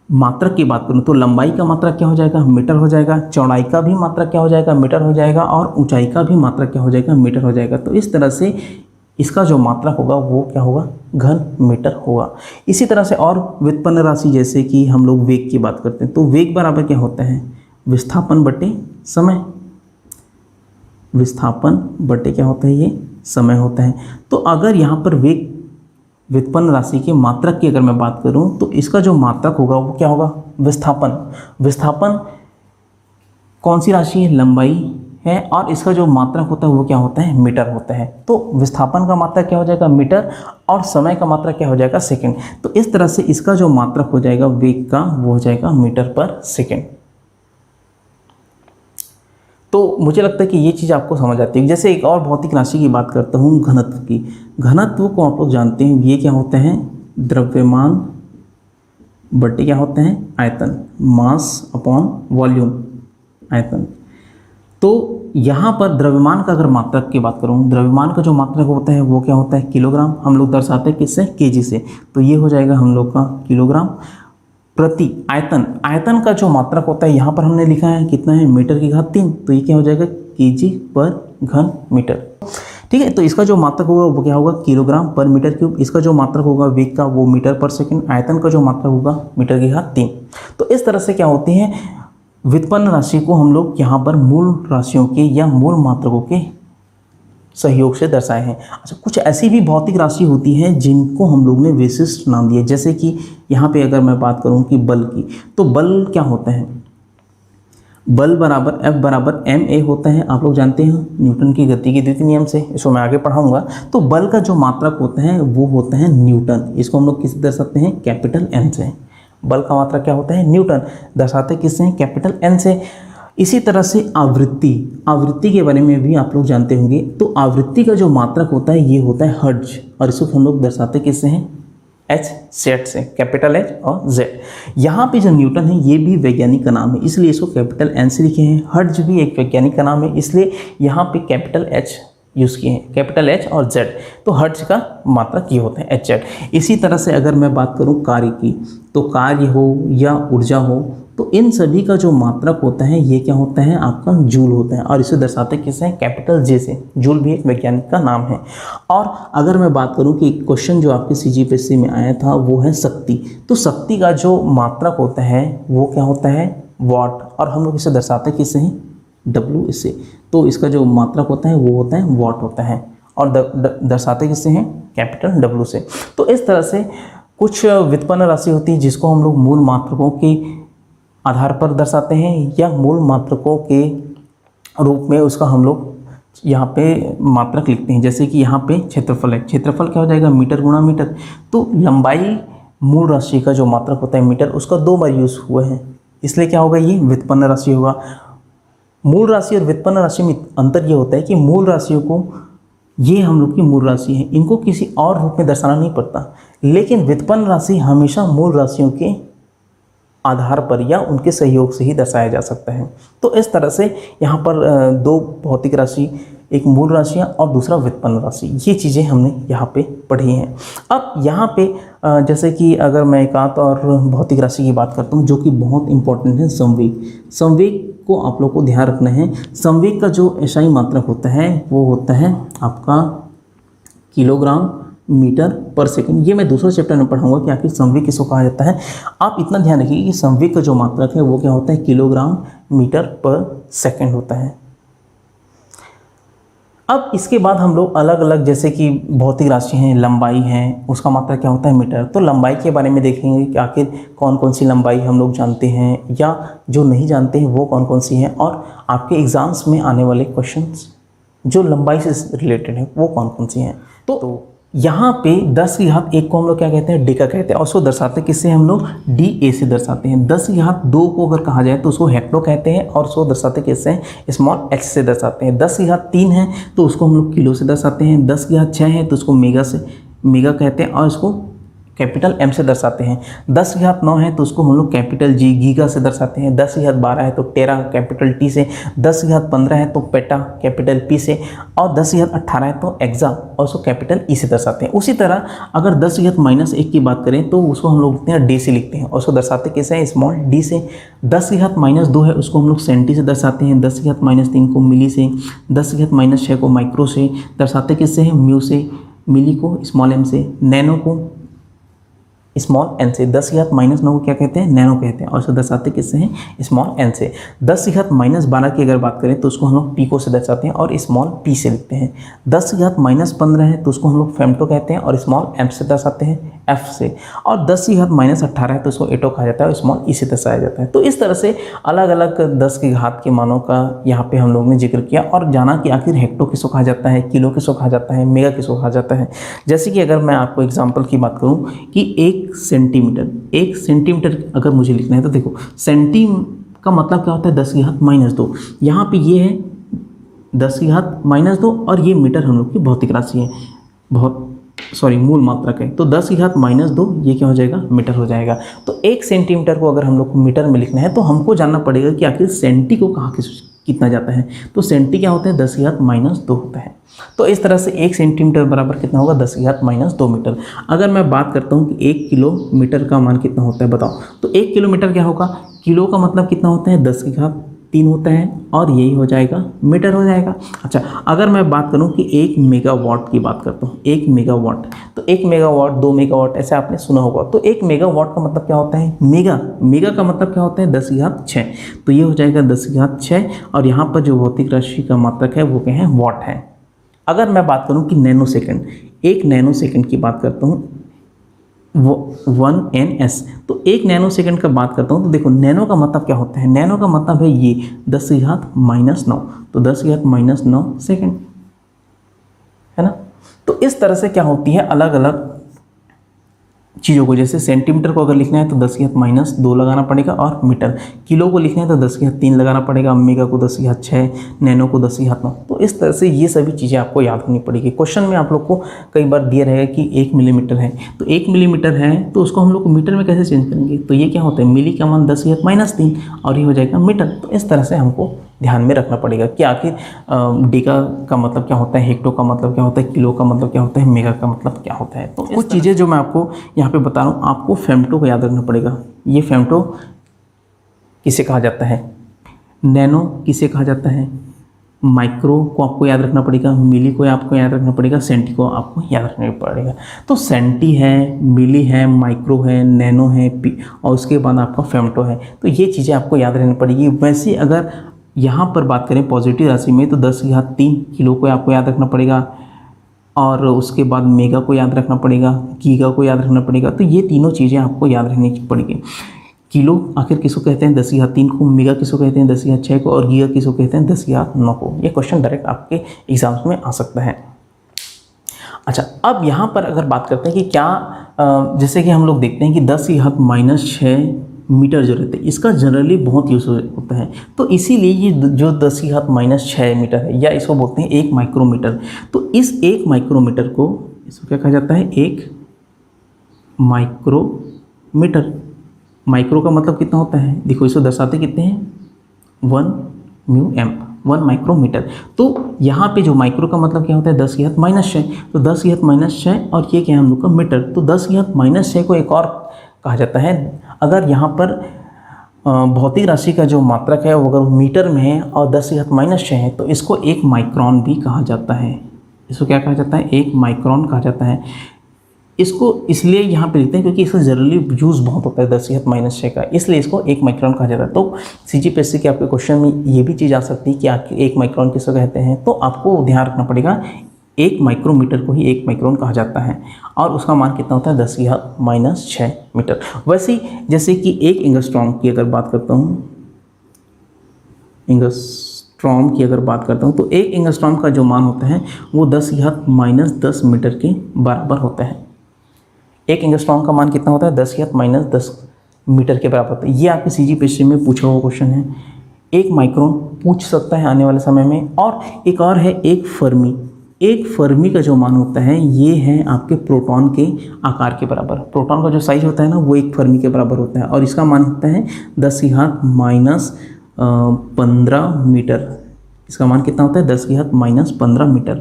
मात्रक की बात करूँ तो लंबाई का मात्रक क्या हो जाएगा, मीटर हो जाएगा, चौड़ाई का भी मात्रक क्या हो जाएगा, मीटर हो जाएगा, और ऊंचाई का भी मात्रक क्या हो जाएगा, मीटर हो जाएगा। तो इस तरह से इसका जो मात्रक होगा वो क्या होगा, घन मीटर होगा। इसी तरह से और व्युत्पन्न राशि जैसे कि हम लोग वेग की बात करते हैं, तो वेग बराबर क्या होता है, विस्थापन बटे समय। विस्थापन बटे क्या होता है, ये समय होता है। तो अगर यहाँ पर वेग व्युत्पन्न राशि के मात्रक की अगर मैं बात करूं तो इसका जो मात्रक होगा वो क्या होगा, विस्थापन। विस्थापन कौन सी राशि है, लंबाई है, और इसका जो मात्रक होता है वो क्या होता है, मीटर होता है। तो विस्थापन का मात्रक क्या हो जाएगा, मीटर, और समय का मात्रक क्या हो जाएगा, सेकंड। तो इस तरह से इसका जो मात्रक हो जाएगा वेग का वो हो जाएगा मीटर पर सेकंड। तो मुझे लगता है कि ये चीज़ आपको समझ आती है। जैसे एक और भौतिक राशि की बात करता हूँ, घनत्व की। घनत्व को आप लोग जानते हैं, ये क्या होते हैं, द्रव्यमान बटे क्या होते हैं, आयतन, मास अपॉन वॉल्यूम, आयतन। तो यहाँ पर द्रव्यमान का अगर मात्रक की बात करूँ, द्रव्यमान का जो मात्रक होता है वो क्या होता है, किलोग्राम। हम लोग दर्शाते हैं किससे, केजी से। तो ये हो जाएगा हम लोग का किलोग्राम प्रति आयतन। आयतन का जो मात्रक होता है यहाँ पर हमने लिखा है कितना है, मीटर की घात 3। तो ये क्या हो जाएगा, केजी पर घन मीटर। ठीक है, तो इसका जो मात्रक होगा वो क्या होगा, किलोग्राम पर मीटर क्यूब। इसका जो मात्रक होगा वेग का वो मीटर पर सेकंड। आयतन का जो मात्रक होगा मीटर की घात 3। तो इस तरह से क्या होती है, व्युत्पन्न राशि को हम लोग यहाँ पर मूल राशियों के या मूल मात्रकों के सहयोग से दर्शाए हैं। अच्छा, कुछ ऐसी भी भौतिक राशि होती है जिनको हम लोग ने विशिष्ट नाम दिए। जैसे कि यहाँ पे अगर मैं बात करूँ कि बल की, तो बल क्या होता है, बल बराबर F बराबर ma होता है। आप लोग जानते हैं न्यूटन की गति के द्वितीय नियम से, इसको मैं आगे पढ़ाऊंगा। तो बल का जो मात्रक होता है वो होता है न्यूटन। इसको हम लोग किससे दर्शाते हैं, कैपिटल N से। बल का मात्रक क्या होता है, न्यूटन। दर्शाते किससे हैं, कैपिटल N से। इसी तरह से आवृत्ति, आवृत्ति के बारे में भी आप लोग जानते होंगे। तो आवृत्ति का जो मात्रक होता है ये होता है हर्ट्ज, और इसको हम लोग दर्शाते किससे हैं, H Z से, कैपिटल H और Z। यहाँ पे जो न्यूटन है ये भी वैज्ञानिक का नाम है, इसलिए इसको कैपिटल N से लिखे हैं। हर्ट्ज भी एक वैज्ञानिक का नाम है, इसलिए यहाँ पे कैपिटल H यूज़ किए हैं, कैपिटल H और Z। तो हर्ट्ज का मात्रक ये होता है HZ। इसी तरह से अगर मैं बात करूँ कार्य की, तो कार्य हो या ऊर्जा हो, तो इन सभी का जो मात्रक होता है ये क्या होता है, आपका जूल होता है, और इसे दर्शाते किससे, कैपिटल J से। जूल भी एक वैज्ञानिक का नाम है। और अगर मैं बात करूं कि क्वेश्चन जो आपके CGPSC में आया था वो है शक्ति। तो शक्ति का जो मात्रक होता है वो क्या होता है, वाट, और हम लोग इसे दर्शाते किससे हैं, W इससे। तो इसका जो मात्रक होता है वो होता है वाट होता है, और दर्शाते किससे हैं, कैपिटल W से। तो इस तरह से कुछ व्युत्पन्न राशि होती है जिसको हम लोग मूल मात्रकों के आधार पर दर्शाते हैं, या मूल मात्रकों के रूप में उसका हम लोग यहाँ पे मात्रक लिखते हैं। जैसे कि यहाँ पे क्षेत्रफल है, क्षेत्रफल क्या हो जाएगा, मीटर गुणा मीटर। तो लंबाई मूल राशि का जो मात्रक होता है मीटर, उसका 2 बार यूज़ हुआ है, इसलिए क्या होगा, ये व्युत्पन्न राशि होगा। मूल राशि और व्युत्पन्न राशि में अंतर ये होता है कि मूल राशियों को, ये हम लोग की मूल राशि है, इनको किसी और रूप में दर्शाना नहीं पड़ता, लेकिन व्युत्पन्न राशि हमेशा मूल राशियों के आधार पर या उनके सहयोग से ही दर्शाया जा सकता है। तो इस तरह से यहाँ पर 2 भौतिक राशि, एक मूल राशियाँ और दूसरा व्युत्पन्न राशि, ये चीज़ें हमने यहाँ पे पढ़ी हैं। अब यहाँ पे जैसे कि अगर मैं एक आध और भौतिक राशि की बात करता हूँ जो कि बहुत इंपॉर्टेंट है, संवेग। संवेग को आप लोग को ध्यान रखना है। संवेग का जो SI मात्रक होता है वो होता है आपका किलोग्राम मीटर पर सेकंड। ये मैं दूसरे चैप्टर में पढ़ाऊंगा कि आखिर संवेग किसको कहा जाता है। आप इतना ध्यान रखिए कि संवेग का जो मात्रक है वो क्या होता है, किलोग्राम मीटर पर सेकंड होता है। अब इसके बाद हम लोग अलग अलग, जैसे कि भौतिक राशि हैं, लंबाई है, उसका मात्रक क्या होता है, मीटर। तो लंबाई के बारे में देखेंगे कि आखिर कौन कौन सी लंबाई हम लोग जानते हैं, या जो नहीं जानते हैं वो कौन कौन सी हैं, और आपके एग्जाम्स में आने वाले क्वेश्चंस जो लंबाई से रिलेटेड है वो कौन कौन सी हैं। तो यहाँ पे 10 की घात 1 को हम लोग क्या कहते हैं, डेका कहते हैं, और उसको दर्शाते हैं किससे, हम लोग DA से दर्शाते हैं। 10 की घात 2 को अगर कहा जाए तो उसको हेक्टो कहते हैं, और उसको दर्शाते किससे हैं, स्मॉल h से दर्शाते हैं। 10 की घात 3 है तो उसको हम लोग किलो से दर्शाते हैं। 10 की घात 6 है तो उसको मेगा कहते हैं, और इसको कैपिटल एम से दर्शाते हैं। 10 की घात 9 है तो उसको हम लोग कैपिटल जी गीगा से दर्शाते हैं। 10 की घात 12 है तो टेरा कैपिटल टी से। 10 की घात 15 है तो पेटा कैपिटल पी से। और 10 की घात 18 है तो एक्सा और उसको कैपिटल ई से दर्शाते हैं। उसी तरह अगर 10 की घात -1 की बात करें तो उसको हम लोग लिखते हैं डी से लिखते हैं और उसको दर्शाते कैसे हैं, स्मॉल डी से। 10 की घात -2 है उसको हम लोग सेंटी से दर्शाते हैं। 10 की घात -3 को मिली से। 10 की घात -6 को माइक्रो से दर्शाते किससे हैं, म्यू से। मिली को स्मॉल एम से। नैनो को स्मॉल एन से। 10 की घात -9 को क्या कहते हैं, नैनो कहते हैं और उसे दर्शाते किससे हैं, स्मॉल एन से। 10 की घात -12 की अगर बात करें तो उसको हम लोग पीको से दर्शाते हैं और स्मॉल पी से लिखते हैं। 10 की घात -15 है तो उसको हम लोग फेम्टो कहते हैं और स्मॉल एम से दर्शाते हैं, एफ से। और 10 की घात -18 है तो उसको एटो कहा जाता है और स्मॉल ई से दर्शाया जाता है। तो इस तरह से अलग अलग 10 की घात के मानों का यहाँ पे हम लोग ने जिक्र किया और जाना कि आखिर हेक्टो किसको कहा जाता है, किलो किसको कहा जाता है, मेगा किसको कहा जाता है। जैसे कि अगर मैं आपको एग्जाम्पल की बात करूँ कि 1 सेंटीमीटर अगर मुझे लिखना है तो देखो सेंटी का मतलब क्या होता है, 10 की घात -2। यहाँ पे ये है 10 की घात -2 और ये मीटर हम लोग की भौतिक राशि है, मूल मात्रक है। तो 10 की घात -2 ये क्या हो जाएगा, मीटर हो जाएगा। तो 1 सेंटीमीटर को अगर हम लोग को मीटर में लिखना है तो हमको जानना पड़ेगा कि आखिर सेंटी को कहाँ कितना जाता है। तो सेंटी क्या होता है, 10 की घात -2 होता है। तो इस तरह से 1 सेंटीमीटर बराबर कितना होगा, 10 की घात -2 मीटर। अगर मैं बात करता हूँ कि 1 किलोमीटर का मान कितना होता है बताओ, तो 1 किलोमीटर क्या होगा, किलो का मतलब कितना होता है, 10 की घात 3 होता है और यही हो जाएगा मीटर हो जाएगा। अच्छा, अगर मैं बात करूं कि 1 मेगावाट की बात करता हूं, 1 मेगावाट, तो 1 मेगावाट 2 मेगावाट ऐसे आपने सुना होगा। तो 1 मेगावाट का मतलब क्या होता है, मेगा का मतलब क्या होता है, 10 की घात 6। तो ये हो जाएगा 10 की घात 6 और यहाँ पर जो भौतिक राशि का मात्रक है वो क्या है, वाट है। अगर मैं बात करूं कि नैनो सेकेंड, 1 नैनो सेकेंड की बात करता हूँ, वो 1 NS, तो 1 नैनो सेकंड का बात करता हूँ तो देखो नैनो का मतलब क्या होता है, नैनो का मतलब है ये 10 की घात -9, तो 10 की घात -9 सेकंड है ना। तो इस तरह से क्या होती है अलग अलग चीज़ों को, जैसे सेंटीमीटर को अगर लिखना है तो 10 की घात -2 लगाना पड़ेगा और मीटर, किलो को लिखना है तो 10 की घात 3 लगाना पड़ेगा, मेगा को 10 की घात 6, नैनो को 10 की घात 9। तो इस तरह से ये सभी चीज़ें आपको याद होनी पड़ेगी। क्वेश्चन में आप लोग को कई बार दिया रहेगा कि 1 मिलीमीटर है, तो 1 मिलीमीटर है तो उसको हम लोग को मीटर में कैसे चेंज करेंगे, तो ये क्या होता है, मिली का मान 10 की घात -3 और ये हो जाएगा मीटर। तो इस तरह से हमको ध्यान में रखना पड़ेगा कि आखिर डेका का मतलब क्या होता है, हेक्टो का मतलब क्या होता है, किलो का मतलब क्या होता है, मेगा का मतलब क्या होता है। तो कुछ चीज़ें जो मैं आपको यहाँ पे बता रहा हूँ, आपको फेम्टो को याद रखना पड़ेगा। ये फेम्टो किसे कहा जाता है, नैनो किसे कहा जाता है, माइक्रो को आपको याद रखना पड़ेगा, मिली को आपको याद रखना पड़ेगा, सेंटी को आपको याद रखना पड़ेगा। तो सेंटी है, मिली है, माइक्रो है, नैनो है, पी और उसके बाद आपका फेम्टो है। तो ये चीज़ें आपको याद रहनी पड़ेगी। वैसे अगर यहाँ पर बात करें पॉजिटिव राशि में तो 10 की घात 3 किलो को आपको याद रखना पड़ेगा और उसके बाद मेगा को याद रखना पड़ेगा, गीगा को याद रखना पड़ेगा। तो ये तीनों चीज़ें आपको याद रखनी पड़ेगी। किलो आखिर किसको कहते हैं, 10 की घात 3 को, मेगा किसको कहते हैं 10 की घात 6 को और गीगा किसको कहते हैं 10 की घात 9 को। ये क्वेश्चन डायरेक्ट आपके एग्जाम्स में आ सकता है। अच्छा, अब यहाँ पर अगर बात करते हैं कि क्या जैसे कि हम लोग देखते हैं कि 10 की घात -6 मीटर जो रहते हैं इसका जनरली बहुत यूज होता है। तो इसीलिए ये जो 10 की घात -6 मीटर है या इसको बोलते हैं 1 माइक्रोमीटर। तो इस 1 माइक्रोमीटर को इसको क्या कहा जाता है, 1 माइक्रोमीटर। माइक्रो का मतलब कितना होता है, देखो इसको दर्शाते कितने हैं, 1 μm, 1 माइक्रोमीटर। तो यहाँ पे जो माइक्रो का मतलब क्या होता है, 10 की घात -6, तो 10 की घात -6 और ये क्या है हम लोग का मीटर। तो 10 की घात -6 को एक और कहा जाता है, अगर यहाँ पर भौतिक राशि का जो मात्रक है वो अगर मीटर में है और 10 की घात -6 है तो इसको 1 माइक्रोन भी कहा जाता है। इसको क्या कहा जाता है, 1 माइक्रोन कहा जाता है। इसको इसलिए यहाँ पे लिखते हैं क्योंकि इसका जनरली यूज़ बहुत होता है 10 की घात -6 का, इसलिए इसको 1 माइक्रोन कहा जाता है। तो CGPSC के आपके क्वेश्चन में ये भी चीज़ आ सकती है कि आखिर 1 माइक्रोन किसको कहते हैं। तो आपको ध्यान रखना पड़ेगा 1 माइक्रोमीटर को ही 1 माइक्रोन कहा जाता है और उसका मान कितना होता है, 10 की घात -6 मीटर। वैसे ही जैसे कि 1 एंगस्ट्रॉम की अगर बात करता हूँ, एंगस्ट्रॉम की अगर बात करता हूँ तो 1 एंगस्ट्रॉम का जो मान होता है वो 10 की घात -10 मीटर के बराबर होता है। 1 एंगस्ट्रॉम का मान कितना होता है, 10 की घात -10 मीटर के बराबर होता है। ये आपके CGPSC में पूछा हुआ क्वेश्चन है। 1 माइक्रोन पूछ सकता है आने वाले समय में। और एक और है 1 फर्मी। एक फर्मी का जो मान होता है ये है आपके प्रोटॉन के आकार के बराबर। प्रोटॉन का जो साइज होता है ना वो एक फर्मी के बराबर होता है और इसका मान होता है 10⁻⁻15 मीटर। इसका मान कितना होता है 10⁻⁻15 मीटर।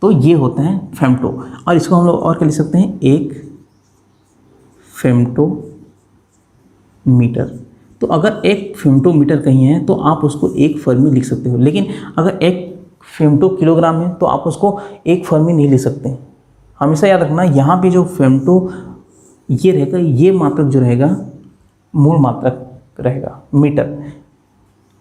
तो ये होता है फेम्टो और इसको हम लोग और क्या लिख सकते हैं, एक फेम्टोमीटर। तो अगर एक फेम्टोमीटर कहीं है तो आप उसको एक फर्मी लिख सकते हो, लेकिन अगर एक फेम्टो किलोग्राम है तो आप उसको एक फर्मी नहीं लिख सकते। हमेशा याद रखना यहाँ पे जो फेम्टो ये रहेगा, ये मात्रक जो रहेगा मूल मात्रक रहेगा मीटर,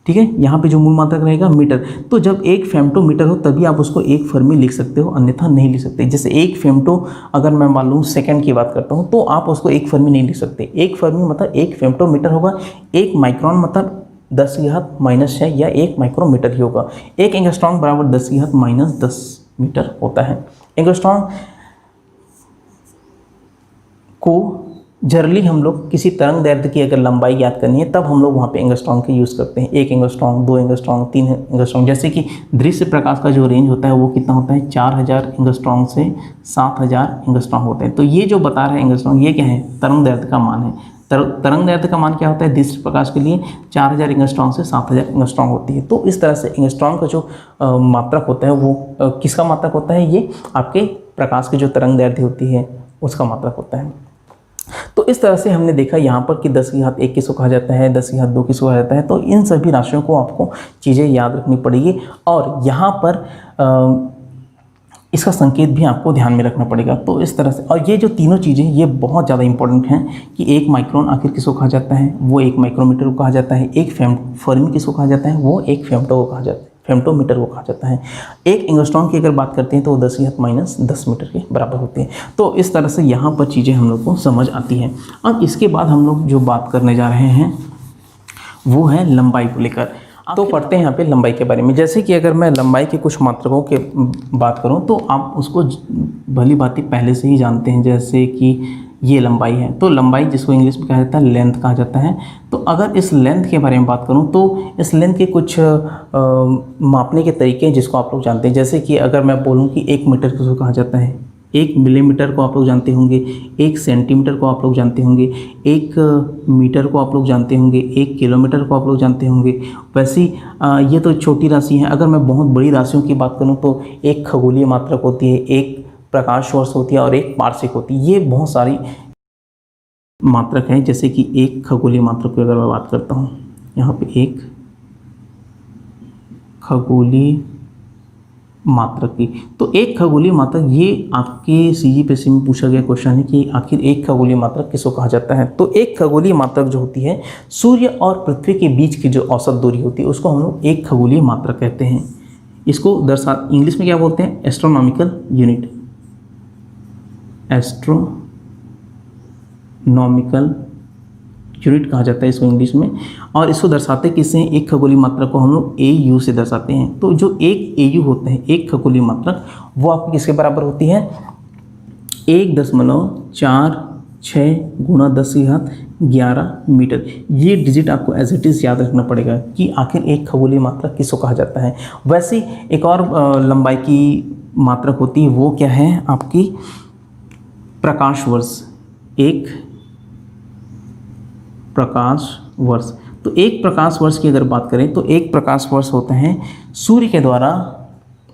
ठीक है। यहाँ पे जो मूल मात्रक रहेगा मीटर। तो जब एक फेम्टोमीटर हो तभी आप उसको एक फर्मी लिख सकते हो, अन्यथा नहीं लिख सकते। जैसे एक फेम्टो अगर मैं मान लूँ सेकंड की बात करता हूँ तो आप उसको एक फर्मी नहीं लिख सकते। एक फर्मी मतलब एक फेम्टोमीटर होगा, एक माइक्रोन मतलब 10⁻⁻6 या 1 माइक्रोमीटर ही होगा। एक एंगस्ट्रॉम बराबर 10⁻⁻10 मीटर होता है। एंगस्ट्रॉम को जनरली हम लोग किसी तरंग दैर्ध्य की अगर लंबाई याद करनी है तब हम लोग वहाँ पे एंगस्ट्रॉम के यूज़ करते हैं। 1 एंगस्ट्रॉम, 2 एंगस्ट्रॉम, 3 एंगस्ट्रॉम। जैसे कि दृश्य प्रकाश का जो रेंज होता है वो कितना होता है 4000 एंगस्ट्रॉम से 7000 एंगस्ट्रॉम होते हैं। तो ये जो बता रहा है एंगस्ट्रॉम, ये क्या है, तरंग दैर्ध्य का मान है। तरंग दैर्ध्य का मान क्या होता है, दृश्य प्रकाश के लिए 4000 एंगस्ट्रॉम से 7000 एंगस्ट्रॉम होती है। तो इस तरह से एंगस्ट्रॉम का जो मात्रक होता है वो किसका मात्रक होता है, ये आपके प्रकाश की जो तरंग दैर्ध्य होती है उसका मात्रक होता है। तो इस तरह से हमने देखा यहाँ पर कि 10⁻1 किसको कहा जाता है, 10⁻2 किसको कहा जाता है। तो इन सभी राशियों को आपको चीज़ें याद रखनी पड़ेगी और यहाँ पर इसका संकेत भी आपको ध्यान में रखना पड़ेगा। तो इस तरह से, और ये जो तीनों चीज़ें ये बहुत ज़्यादा इंपॉर्टेंट हैं कि एक माइक्रोन आखिर किसको कहा जाता है, वो एक माइक्रोमीटर को कहा जाता है। एक फर्मी किसको कहा जाता है, वो एक फेम्टो को कहा जाता है, फेम्टोमीटर को कहा जाता है। एक एंगस्ट्रॉम की अगर बात करते हैं तो वो 10⁻⁻10 मीटर के बराबर होती है। तो इस तरह से यहाँ पर चीज़ें हम लोग को समझ आती हैं। अब इसके बाद हम लोग जो बात करने जा रहे हैं वो है लंबाई को लेकर। तो पढ़ते हैं यहाँ पे लंबाई के बारे में। जैसे कि अगर मैं लंबाई के कुछ मात्रकों के बात करूँ तो आप उसको भली भांति पहले से ही जानते हैं। जैसे कि ये लंबाई है, तो लंबाई जिसको इंग्लिश में कहा जाता है लेंथ कहा जाता है। तो अगर इस लेंथ के बारे में बात करूं तो इस लेंथ के कुछ मापने के तरीके हैं जिसको आप लोग जानते हैं। जैसे कि अगर मैं बोलूं कि 1 मीटर किसको कहा जाता है, 1 मिलीमीटर को आप लोग जानते होंगे, 1 सेंटीमीटर को आप लोग जानते होंगे, 1 मीटर को आप लोग जानते होंगे, 1 किलोमीटर को आप लोग जानते होंगे। वैसी ये तो छोटी राशि है। अगर मैं बहुत बड़ी राशियों की बात करूँ तो 1 खगोलीय मात्रक होती है, 1 प्रकाश वर्ष होती है और 1 वार्षिक होती है। ये बहुत सारी मात्रक है। जैसे कि 1 खगोलीय मात्रक की अगर मैं बात करता हूँ, यहाँ पे 1 खगोलीय मात्रक की, तो 1 खगोलीय मात्रक, ये आपके CGPSC में पूछा गया क्वेश्चन है कि आखिर 1 खगोलीय मात्रक किसको कहा जाता है। तो 1 खगोलीय मात्रक जो होती है सूर्य और पृथ्वी के बीच की जो औसत दूरी होती है उसको हम लोग 1 खगोलीय मात्रक कहते हैं। इसको इंग्लिश में क्या बोलते हैं, एस्ट्रोनॉमिकल यूनिट, एस्ट्रोनॉमिकल यूनिट कहा जाता है इसको इंग्लिश में। और इसको दर्शाते किससे हैं, 1 खगोलीय मात्रक को हम लोग AU से दर्शाते हैं। तो जो 1 AU होते हैं, 1 खगोलीय मात्रक, वो आपकी किसके बराबर होती है, 1.46 गुणा 10⁻11 मीटर। ये डिजिट आपको एज इट इज़ याद रखना पड़ेगा कि आखिर 1 खगोलीय मात्रक किसको कहा जाता है। वैसे एक और लंबाई की मात्रक होती है, वो क्या है आपकी प्रकाश वर्ष। 1 प्रकाश वर्ष, तो 1 प्रकाश वर्ष की अगर बात करें तो 1 प्रकाश वर्ष होता है सूर्य के द्वारा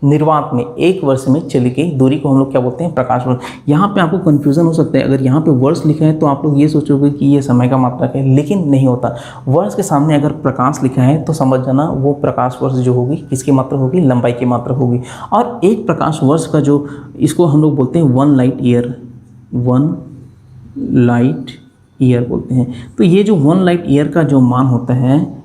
निर्वात में 1 वर्ष में चली गई दूरी को हम लोग क्या बोलते हैं, प्रकाश वर्ष। यहाँ पे आपको कन्फ्यूज़न हो सकता है, अगर यहाँ पे वर्ष लिखा है तो आप लोग ये सोचोगे कि ये समय का मात्रक है, लेकिन नहीं होता। वर्ष के सामने अगर प्रकाश लिखा है तो समझ जाना वो प्रकाश वर्ष जो होगी किसकी मात्रक होगी, लंबाई की मात्रक होगी। और 1 प्रकाश वर्ष का जो, इसको हम लोग बोलते हैं 1 लाइट ईयर, 1 लाइट ईयर बोलते हैं। तो ये जो 1 लाइट ईयर का जो मान होता है,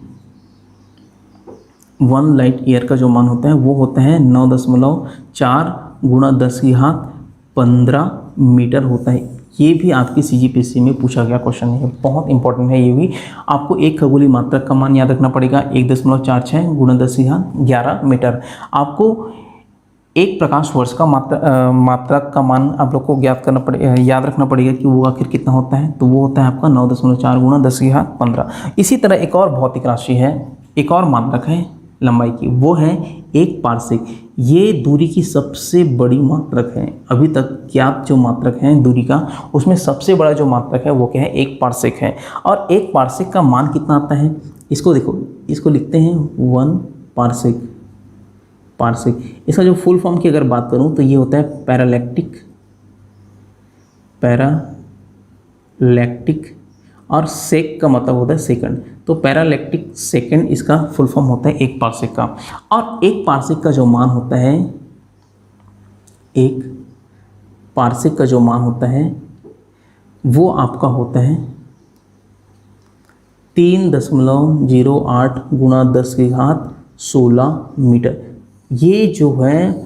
1 लाइट ईयर का जो मान होता है वो होता है 9.4 गुणा 10⁻15 मीटर होता है। ये भी आपकी CGPSC में पूछा गया क्वेश्चन है, बहुत इंपॉर्टेंट है ये भी। आपको 1 खगोलीय मात्रक का मान याद रखना पड़ेगा, 1.46 गुणा 10⁻11 मीटर। आपको 1 प्रकाश वर्ष का मात्रक का मान आप लोग को याद रखना पड़ेगा कि वो आखिर कितना होता है। तो वो होता है आपका 9.4 गुणा 10⁻15। इसी तरह एक और भौतिक राशि है, एक और मात्रक है लंबाई की, वो है 1 पार्सेक। ये दूरी की सबसे बड़ी मात्रक है। अभी तक ज्ञात जो मात्रक है दूरी का, उसमें सबसे बड़ा जो मात्रक है वो क्या है, 1 पार्सेक है। और 1 पार्सेक का मान कितना आता है, इसको देखो, इसको लिखते हैं 1 पार्सेक। इसका जो फुल फॉर्म की अगर बात करूं तो ये होता है पैरालैक्टिक, और सेक का मतलब होता है सेकंड। तो पैरालैक्टिक सेकंड इसका फुल फॉर्म होता है 1 पार्सेक का। और 1 पार्सेक का जो मान होता है, 1 पार्सेक का जो मान होता है वो आपका होता है 3.08 गुणा 10⁻16 मीटर। ये जो है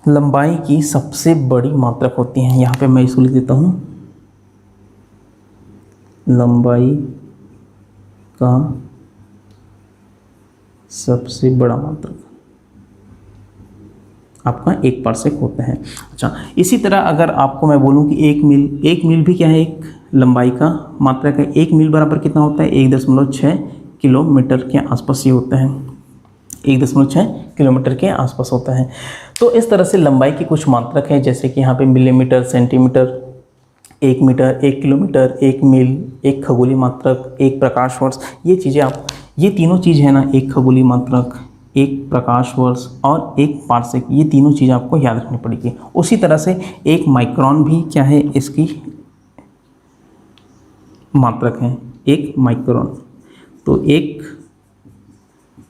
लंबाई की सबसे बड़ी मात्रक होती है। यहाँ पे मैं इसको लिख देता हूँ, लंबाई का सबसे बड़ा मात्रक आपका 1 पार्सेक होता है। अच्छा, इसी तरह अगर आपको मैं बोलूं कि 1 मील भी क्या है, एक लंबाई का मात्रक है। 1 मील बराबर कितना होता है, 1.6 किलोमीटर के आसपास ये होता है, 1.6 किलोमीटर के आसपास होता है। तो इस तरह से लंबाई की कुछ मात्रक है, जैसे कि यहाँ पे मिलीमीटर, सेंटीमीटर, 1 मीटर, 1 किलोमीटर, 1 मील, 1 खगोलीय मात्रक, 1 प्रकाश वर्ष। ये चीज़ें आप, ये तीनों चीज़ है ना, 1 खगोलीय मात्रक, 1 प्रकाश वर्ष और 1 पार्सेक, ये तीनों चीज़ आपको याद रखनी पड़ेगी। उसी तरह से 1 माइक्रोन भी क्या है, इसकी मात्रक है 1 माइक्रोन। तो 1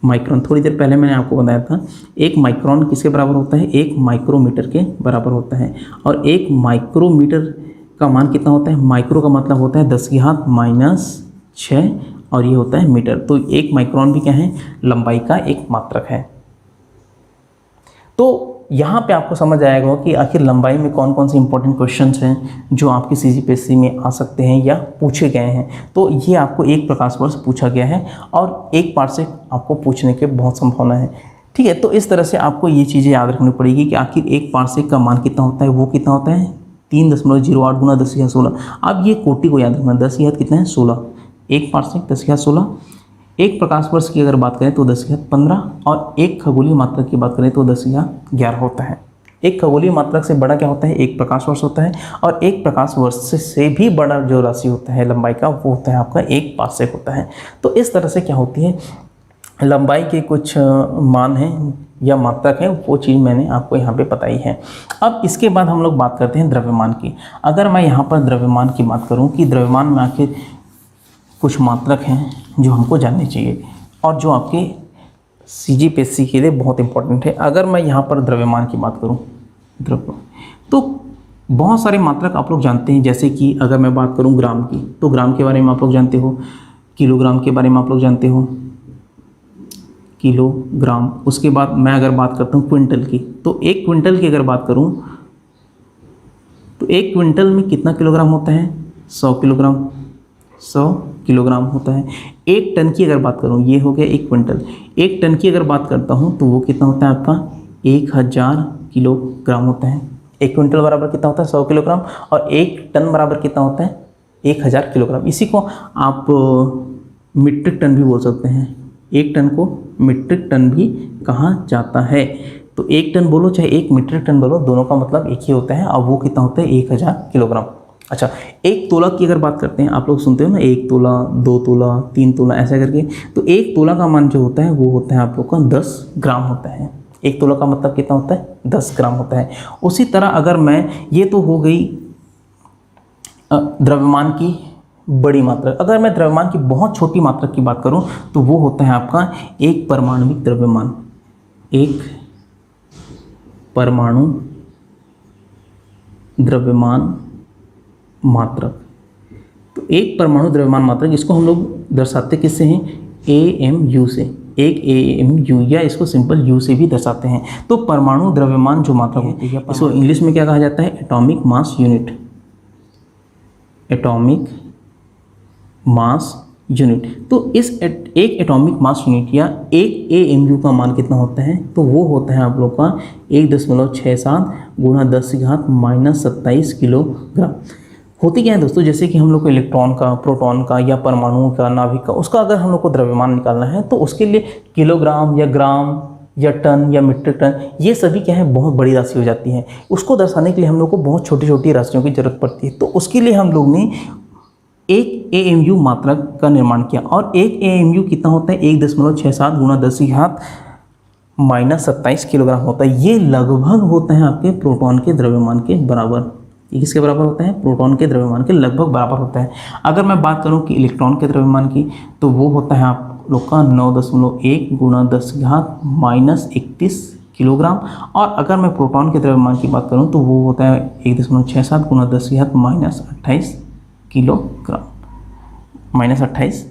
माइक्रोन, थोड़ी देर पहले मैंने आपको बताया था, 1 माइक्रोन किसके बराबर होता है, 1 माइक्रोमीटर के बराबर होता है। और 1 माइक्रोमीटर का मान कितना होता है, माइक्रो का मतलब होता है 10⁻⁻6 और ये होता है मीटर। तो 1 माइक्रोन भी क्या है, लंबाई का एक मात्रक है। तो यहाँ पे आपको समझ आएगा कि आखिर लंबाई में कौन कौन से इंपॉर्टेंट क्वेश्चंस हैं जो आपकी CGPSC में आ सकते हैं या पूछे गए हैं। तो ये आपको 1 प्रकाश वर्ष पूछा गया है और 1 पार्सेक आपको पूछने के बहुत संभावना है। ठीक है, तो इस तरह से आपको ये चीज़ें याद रखनी पड़ेगी कि आखिर 1 पार्सेक का मान कितना होता है, वो कितना होता है 3.08 गुणा 10⁻16। अब ये कोटि को याद रखना, 10 कितना है 16, 1 पार्सेक 10⁻16। 1 प्रकाश वर्ष की अगर बात करें तो 10⁻15 और 1 खगोलीय मात्रक की बात करें तो 10⁻11 होता है। 1 खगोलीय मात्रक से बड़ा क्या होता है, 1 प्रकाश वर्ष होता है। और 1 प्रकाश वर्ष से भी बड़ा जो राशि होता है लंबाई का, वो होता है आपका 1 पार्सेक होता है। तो इस तरह से क्या होती है, लंबाई के कुछ मान हैं या मात्रक है, वो चीज़ मैंने आपको यहाँ पे बताई है। अब इसके बाद हम लोग बात करते हैं द्रव्यमान की। अगर मैं यहाँ पर द्रव्यमान की बात करूँ कि द्रव्यमान में आखिर कुछ मात्रक हैं जो हमको जानने चाहिए और जो आपके CGPSC के लिए बहुत इंपॉर्टेंट है। अगर मैं यहाँ पर द्रव्यमान की बात करूँ, तो बहुत सारे मात्रक आप लोग जानते हैं, जैसे कि अगर मैं बात करूँ ग्राम की, तो ग्राम के बारे में आप लोग जानते हो, किलोग्राम के बारे में आप लोग जानते हो, किलोग्राम। उसके बाद मैं अगर बात करता हूँ क्विंटल की, तो 1 क्विंटल की अगर बात करूँ तो 1 क्विंटल में कितना किलोग्राम होता है, 100 किलोग्राम, 100 किलोग्राम होता है। 1 टन की अगर बात करूँ, ये हो गया 1 क्विंटल। 1 टन की अगर बात करता हूँ तो वो कितना होता है आपका 1000 किलोग्राम होता है। 1 क्विंटल बराबर कितना होता है 100 किलोग्राम और 1 टन बराबर कितना होता है 1000 किलोग्राम। इसी को आप मीट्रिक टन भी बोल सकते हैं। 1 टन को मीट्रिक टन भी कहा जाता है। तो 1 टन बोलो चाहे 1 मीट्रिक टन बोलो, दोनों का मतलब एक ही होता है और वो कितना होता है 1000 किलोग्राम। अच्छा, 1 तोला की अगर बात करते हैं, आप लोग सुनते हो ना 1 तोला, 2 तोला, 3 तोला ऐसा करके, तो 1 तोला का मान जो होता है वो होता है आप लोग का 10 ग्राम होता है। 1 तोला का मतलब कितना होता है 10 ग्राम होता है। उसी तरह अगर मैं, ये तो हो गई द्रव्यमान की बड़ी मात्रा। अगर मैं द्रव्यमान की बहुत छोटी मात्रा की बात करूं तो वो होता है आपका एक परमाणुविक द्रव्यमान। एक परमाणु द्रव्यमान मात्रक। तो एक परमाणु द्रव्यमान मात्रक, इसको हम लोग दर्शाते किससे हैं, AMU से। एक AMU या इसको सिंपल U से भी दर्शाते हैं। तो परमाणु द्रव्यमान जो मात्रक होती है, इसको इंग्लिश में क्या कहा जाता है, atomic mass unit. Atomic mass unit. तो इस एक एटॉमिक मास यूनिट या एक AMU का मान कितना होता है, तो वो होता है आप लोग का 1.67 गुणा 10⁻⁻27 किलोग्राम। होती क्या है दोस्तों, जैसे कि हम लोग को इलेक्ट्रॉन का, प्रोटॉन का या परमाणुओं का, नाभिक का, उसका अगर हम लोग को द्रव्यमान निकालना है तो उसके लिए किलोग्राम या ग्राम या टन या मीट्रिक टन, ये सभी क्या है बहुत बड़ी राशि हो जाती है। उसको दर्शाने के लिए हम लोग को बहुत छोटी छोटी राशियों की जरूरत पड़ती है। तो उसके लिए हम लोग ने एक AMU मात्रक का निर्माण किया। और एक AMU कितना होता है, 1.67 गुणा 10 की घात -27 किलोग्राम होता है। ये लगभग होता है आपके प्रोटॉन के द्रव्यमान के बराबर। ये किसके बराबर होता है, प्रोटॉन के द्रव्यमान के लगभग बराबर होता है। अगर मैं बात करूं कि इलेक्ट्रॉन के द्रव्यमान की, तो वो होता है आप लोग का 9.1 गुणा 10 की घात -31 किलोग्राम। और अगर मैं प्रोटॉन के द्रव्यमान की बात करूं तो वो होता है 1.67 गुणा 10 की घात -28 किलोग्राम, -27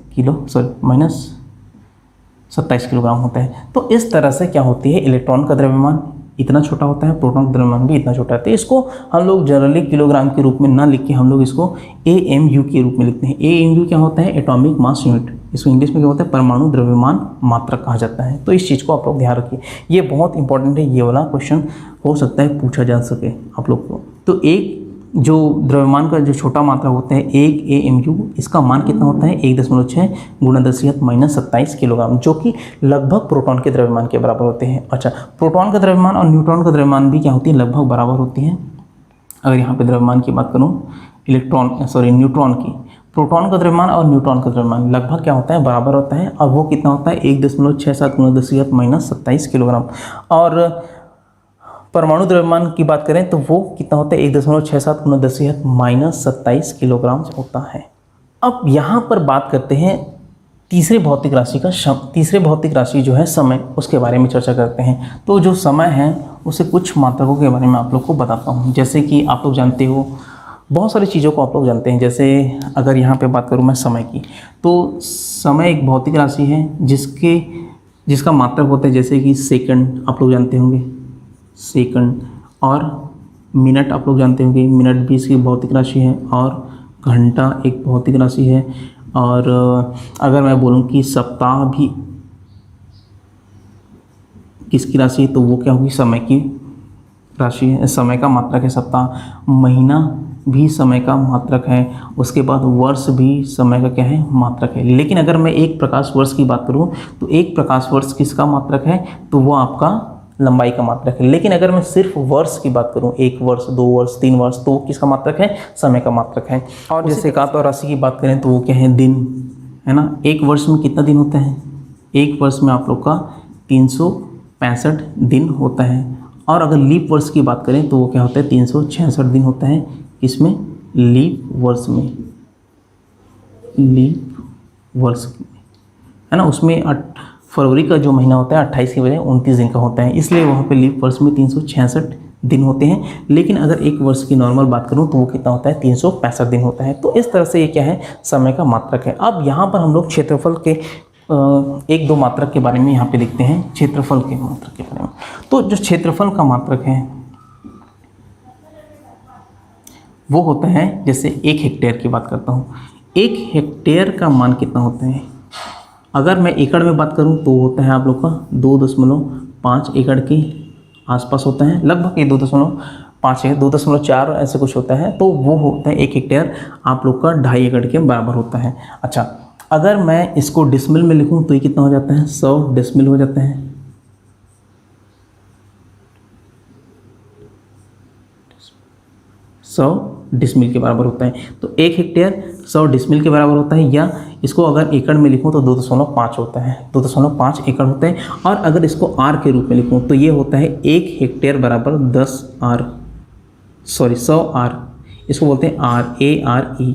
किलोग्राम होता है। तो इस तरह से क्या होती है, इलेक्ट्रॉन का द्रव्यमान इतना छोटा होता है, प्रोटॉन का द्रव्यमान भी इतना छोटा होता है। इसको हम लोग जनरली किलोग्राम के रूप में ना लिख के हम लोग इसको AMU के रूप में लिखते हैं। AMU क्या होता है, एटॉमिक मास यूनिट। इसको इंग्लिश में क्या होता है, परमाणु द्रव्यमान मात्रक कहा जाता है। तो इस चीज़ को आप लोग ध्यान रखिए, ये बहुत इंपॉर्टेंट है। ये वाला क्वेश्चन हो सकता है पूछा जा सके आप लोग को। तो एक जो द्रव्यमान का जो छोटा मात्रा होता है, एक AMU, इसका मान कितना होता है, 1.6 गुणा 10 की घात -27 किलोग्राम, जो कि लगभग प्रोटॉन के द्रव्यमान के बराबर होते हैं। अच्छा, प्रोटॉन का द्रव्यमान और न्यूट्रॉन का द्रव्यमान भी क्या होती है, लगभग बराबर होती है। अगर यहाँ पे द्रव्यमान की बात करूँ, न्यूट्रॉन की, प्रोटॉन का द्रव्यमान और न्यूट्रॉन का द्रव्यमान लगभग क्या होता है, बराबर होता है। और वो कितना होता है, 1.67 गुणा 10 की घात -27 किलोग्राम। और परमाणु द्रव्यमान की बात करें तो वो कितना होता है, 1.67 गुणा 10 की घात -27 किलोग्राम होता है। अब यहाँ पर बात करते हैं तीसरे भौतिक राशि जो है समय, उसके बारे में चर्चा करते हैं। तो जो समय है उसे कुछ मात्रकों के बारे में आप लोग को बताता हूँ। जैसे कि आप लोग जानते हो, बहुत सारी चीज़ों को आप लोग जानते हैं। जैसे अगर यहाँ पे बात करूँ मैं समय की, तो समय एक भौतिक राशि है जिसका मात्रक होता है, जैसे कि सेकंड आप लोग जानते होंगे, सेकंड, और मिनट आप लोग जानते होंगे, मिनट भी इसकी भौतिक राशि है, और घंटा एक भौतिक राशि है। और अगर मैं बोलूँ कि सप्ताह भी किसकी राशि है, तो वो क्या होगी, समय की राशि है, समय का मात्रक है सप्ताह। महीना भी समय का मात्रक है। उसके बाद वर्ष भी समय का क्या है, मात्रक है। लेकिन अगर मैं एक प्रकाश वर्ष की बात करूँ तो एक प्रकाश वर्ष किसका मात्रक है, तो वो आपका लंबाई का मात्रक है। लेकिन अगर मैं सिर्फ वर्ष की बात करूं, 1 वर्ष, 2 वर्ष, 3 वर्ष, तो किसका मात्रक है, समय का मात्रक है। और जैसे एकात और राशि की बात करें तो वो क्या है, दिन है ना। एक वर्ष में कितना दिन होता है, एक वर्ष में आप लोग का 365 दिन होता है। और अगर लीप वर्ष की बात करें तो वो क्या होता है, 366 दिन होता है। इसमें लीप वर्ष में, लीप वर्ष है ना, उसमें फरवरी का जो महीना होता है 28 की बजाय 29 दिन का होता है, इसलिए वहाँ पे लीप वर्ष में 366 दिन होते हैं। लेकिन अगर एक वर्ष की नॉर्मल बात करूँ तो वो कितना होता है, 365 दिन होता है। तो इस तरह से ये क्या है, समय का मात्रक है। अब यहाँ पर हम लोग क्षेत्रफल के 1-2 मात्रक के बारे में यहाँ पे लिखते हैं, क्षेत्रफल के मात्रक के बारे में। तो जो क्षेत्रफल का मात्रक है वो होता है, जैसे 1 हेक्टेयर की बात करता हूँ, 1 हेक्टेयर का मान कितना होता है। अगर मैं एकड़ में बात करूं तो होता है आप लोग का 2.5 एकड़ के आसपास होता है, लगभग ये 2.5 है, 2.4 ऐसे कुछ होता है। तो वो होता है 1 हेक्टेयर आप लोग का 2.5 एकड़ के बराबर होता है। अच्छा, अगर मैं इसको डिसमिल में लिखूं तो ये कितना हो जाता है, 100 डिसमिल हो जाता है। 100 डिसमिल के बराबर होता है। तो 1 हेक्टेयर 100 डिसमिल के बराबर होता है। या इसको अगर एकड़ में लिखूं तो 2.5 होता है, 2.5 एकड़ होते हैं। और अगर इसको आर के रूप में लिखूं तो ये होता है 1 हेक्टेयर बराबर 100 आर। इसको बोलते हैं RARE,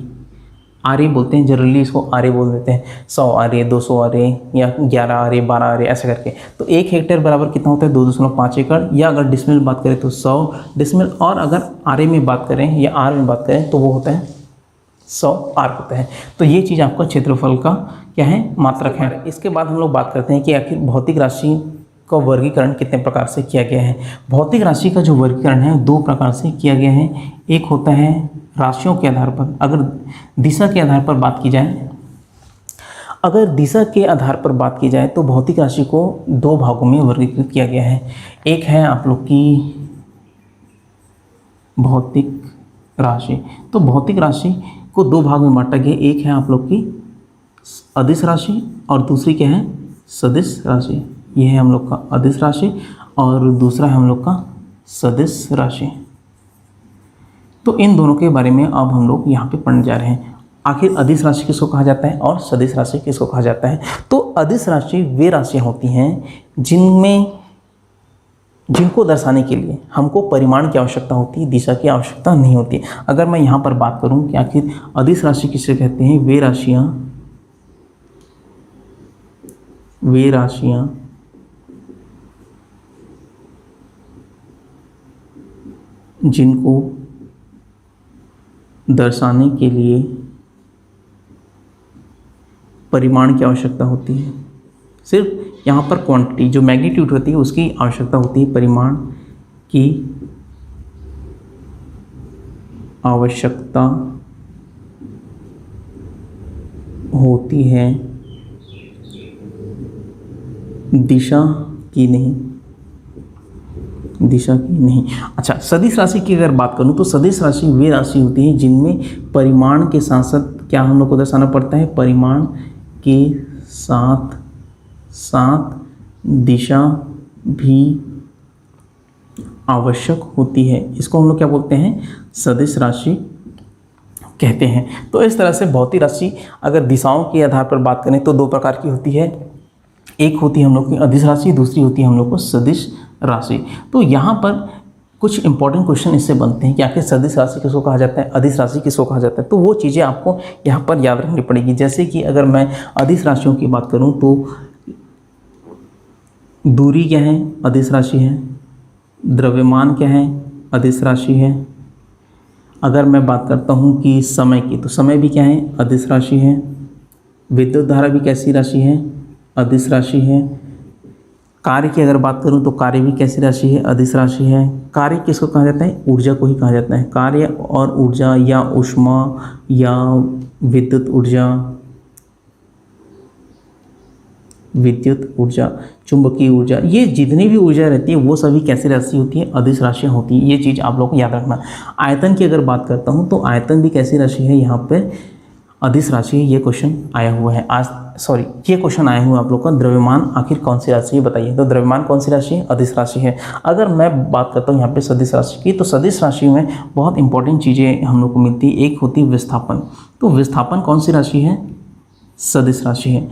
आरे बोलते हैं, जनरली इसको आरे बोल देते हैं। 100 आरे, 200 आरे, या 11 आरे, 12 आरे, ऐसे करके। तो 1 हेक्टेयर बराबर कितना होता है, 2.5 एकड़। या अगर डिसमिल बात करें तो 100 डिसमिल। और अगर आरे में बात करें या आर में बात करें तो वो होता है 100 आर होता है। तो ये चीज़ आपका क्षेत्रफल का क्या है, मात्रक है। इसके बाद हम लोग बात करते हैं कि आखिर भौतिक राशि का वर्गीकरण कितने प्रकार से किया गया है। भौतिक राशि का जो वर्गीकरण है 2 प्रकार से किया गया है। एक होता है राशियों के आधार पर, अगर दिशा के आधार पर बात की जाए, अगर दिशा के आधार पर बात की जाए तो भौतिक राशि को 2 भागों में वर्गीकृत किया गया है। एक है आप लोग की भौतिक राशि। तो भौतिक राशि को दो भाग में बांटा गया, एक है आप लोग की अदिश राशि और दूसरी क्या है, सदिश राशि। ये है हम लोग का अदिश राशि और दूसरा है हम लोग का सदिश राशि। तो इन दोनों के बारे में अब हम लोग यहाँ पे पढ़ने जा रहे हैं। आखिर अदिश राशि किसको कहा जाता है और सदिश राशि किसको कहा जाता है। तो अदिश राशि वे राशियाँ होती हैं जिनको दर्शाने के लिए हमको परिमाण की आवश्यकता होती है, दिशा की आवश्यकता नहीं होती। अगर मैं यहाँ पर बात करूँ कि आखिर अदिश राशि किसे कहते हैं, वे राशियाँ जिनको दर्शाने के लिए परिमाण की आवश्यकता होती है। सिर्फ यहाँ पर क्वांटिटी जो मैग्नीट्यूड होती है उसकी आवश्यकता होती है, परिमाण की आवश्यकता होती है, दिशा की नहीं। अच्छा, सदिश राशि की अगर बात करूं तो सदिश राशि वे राशि होती है जिनमें परिमाण के साथ साथ क्या हम लोग को दर्शाना पड़ता है, परिमाण के साथ साथ दिशा भी आवश्यक होती है। इसको हम लोग क्या बोलते हैं, सदिश राशि कहते हैं। तो इस तरह से भौतिक राशि अगर दिशाओं के आधार पर बात करें तो दो प्रकार की होती है, एक होती है हम लोग की अदिश राशि, दूसरी होती है हम लोग को सदिश राशि। तो यहाँ पर कुछ इंपॉर्टेंट क्वेश्चन इससे बनते हैं कि आखिर सदिश राशि किसको कहा जाता है, अदिश राशि किसको कहा जाता है। तो वो चीज़ें आपको यहाँ पर याद रखनी पड़ेगी। जैसे कि अगर मैं अदिश राशियों की बात करूँ तो दूरी क्या है, अदिश राशि है। द्रव्यमान क्या है, अदिश राशि है। अगर मैं बात करता हूँ कि समय की, तो समय भी क्या है, अदिश राशि है। विद्युत धारा भी कैसी राशि है, अदिश राशि है। कार्य की अगर बात करूं तो कार्य भी कैसी राशि है, अदिश राशि है। कार्य किसको कहा जाता है, ऊर्जा को ही कहा जाता है। कार्य और ऊर्जा या ऊष्मा या विद्युत ऊर्जा, चुंबकीय ऊर्जा, ये जितनी भी ऊर्जा रहती है वो सभी कैसी राशि होती है, अदिश राशियाँ होती हैं। ये चीज़ आप लोग को याद रखना। आयतन की अगर बात करता हूँ तो आयतन भी कैसी राशि है, यहाँ पर अदिश राशि है। ये क्वेश्चन आया हुआ है ये क्वेश्चन आया हुआ है आप लोग का, द्रव्यमान आखिर कौन सी राशि है बताइए। तो द्रव्यमान कौन सी राशि है, अदिश राशि है। अगर मैं बात करता हूँ यहाँ पे सदिश राशि की, तो सदिश राशि में बहुत इंपॉर्टेंट चीज़ें हम लोग को मिलती है। एक होती है विस्थापन। तो विस्थापन कौन सी राशि है, सदिश राशि है।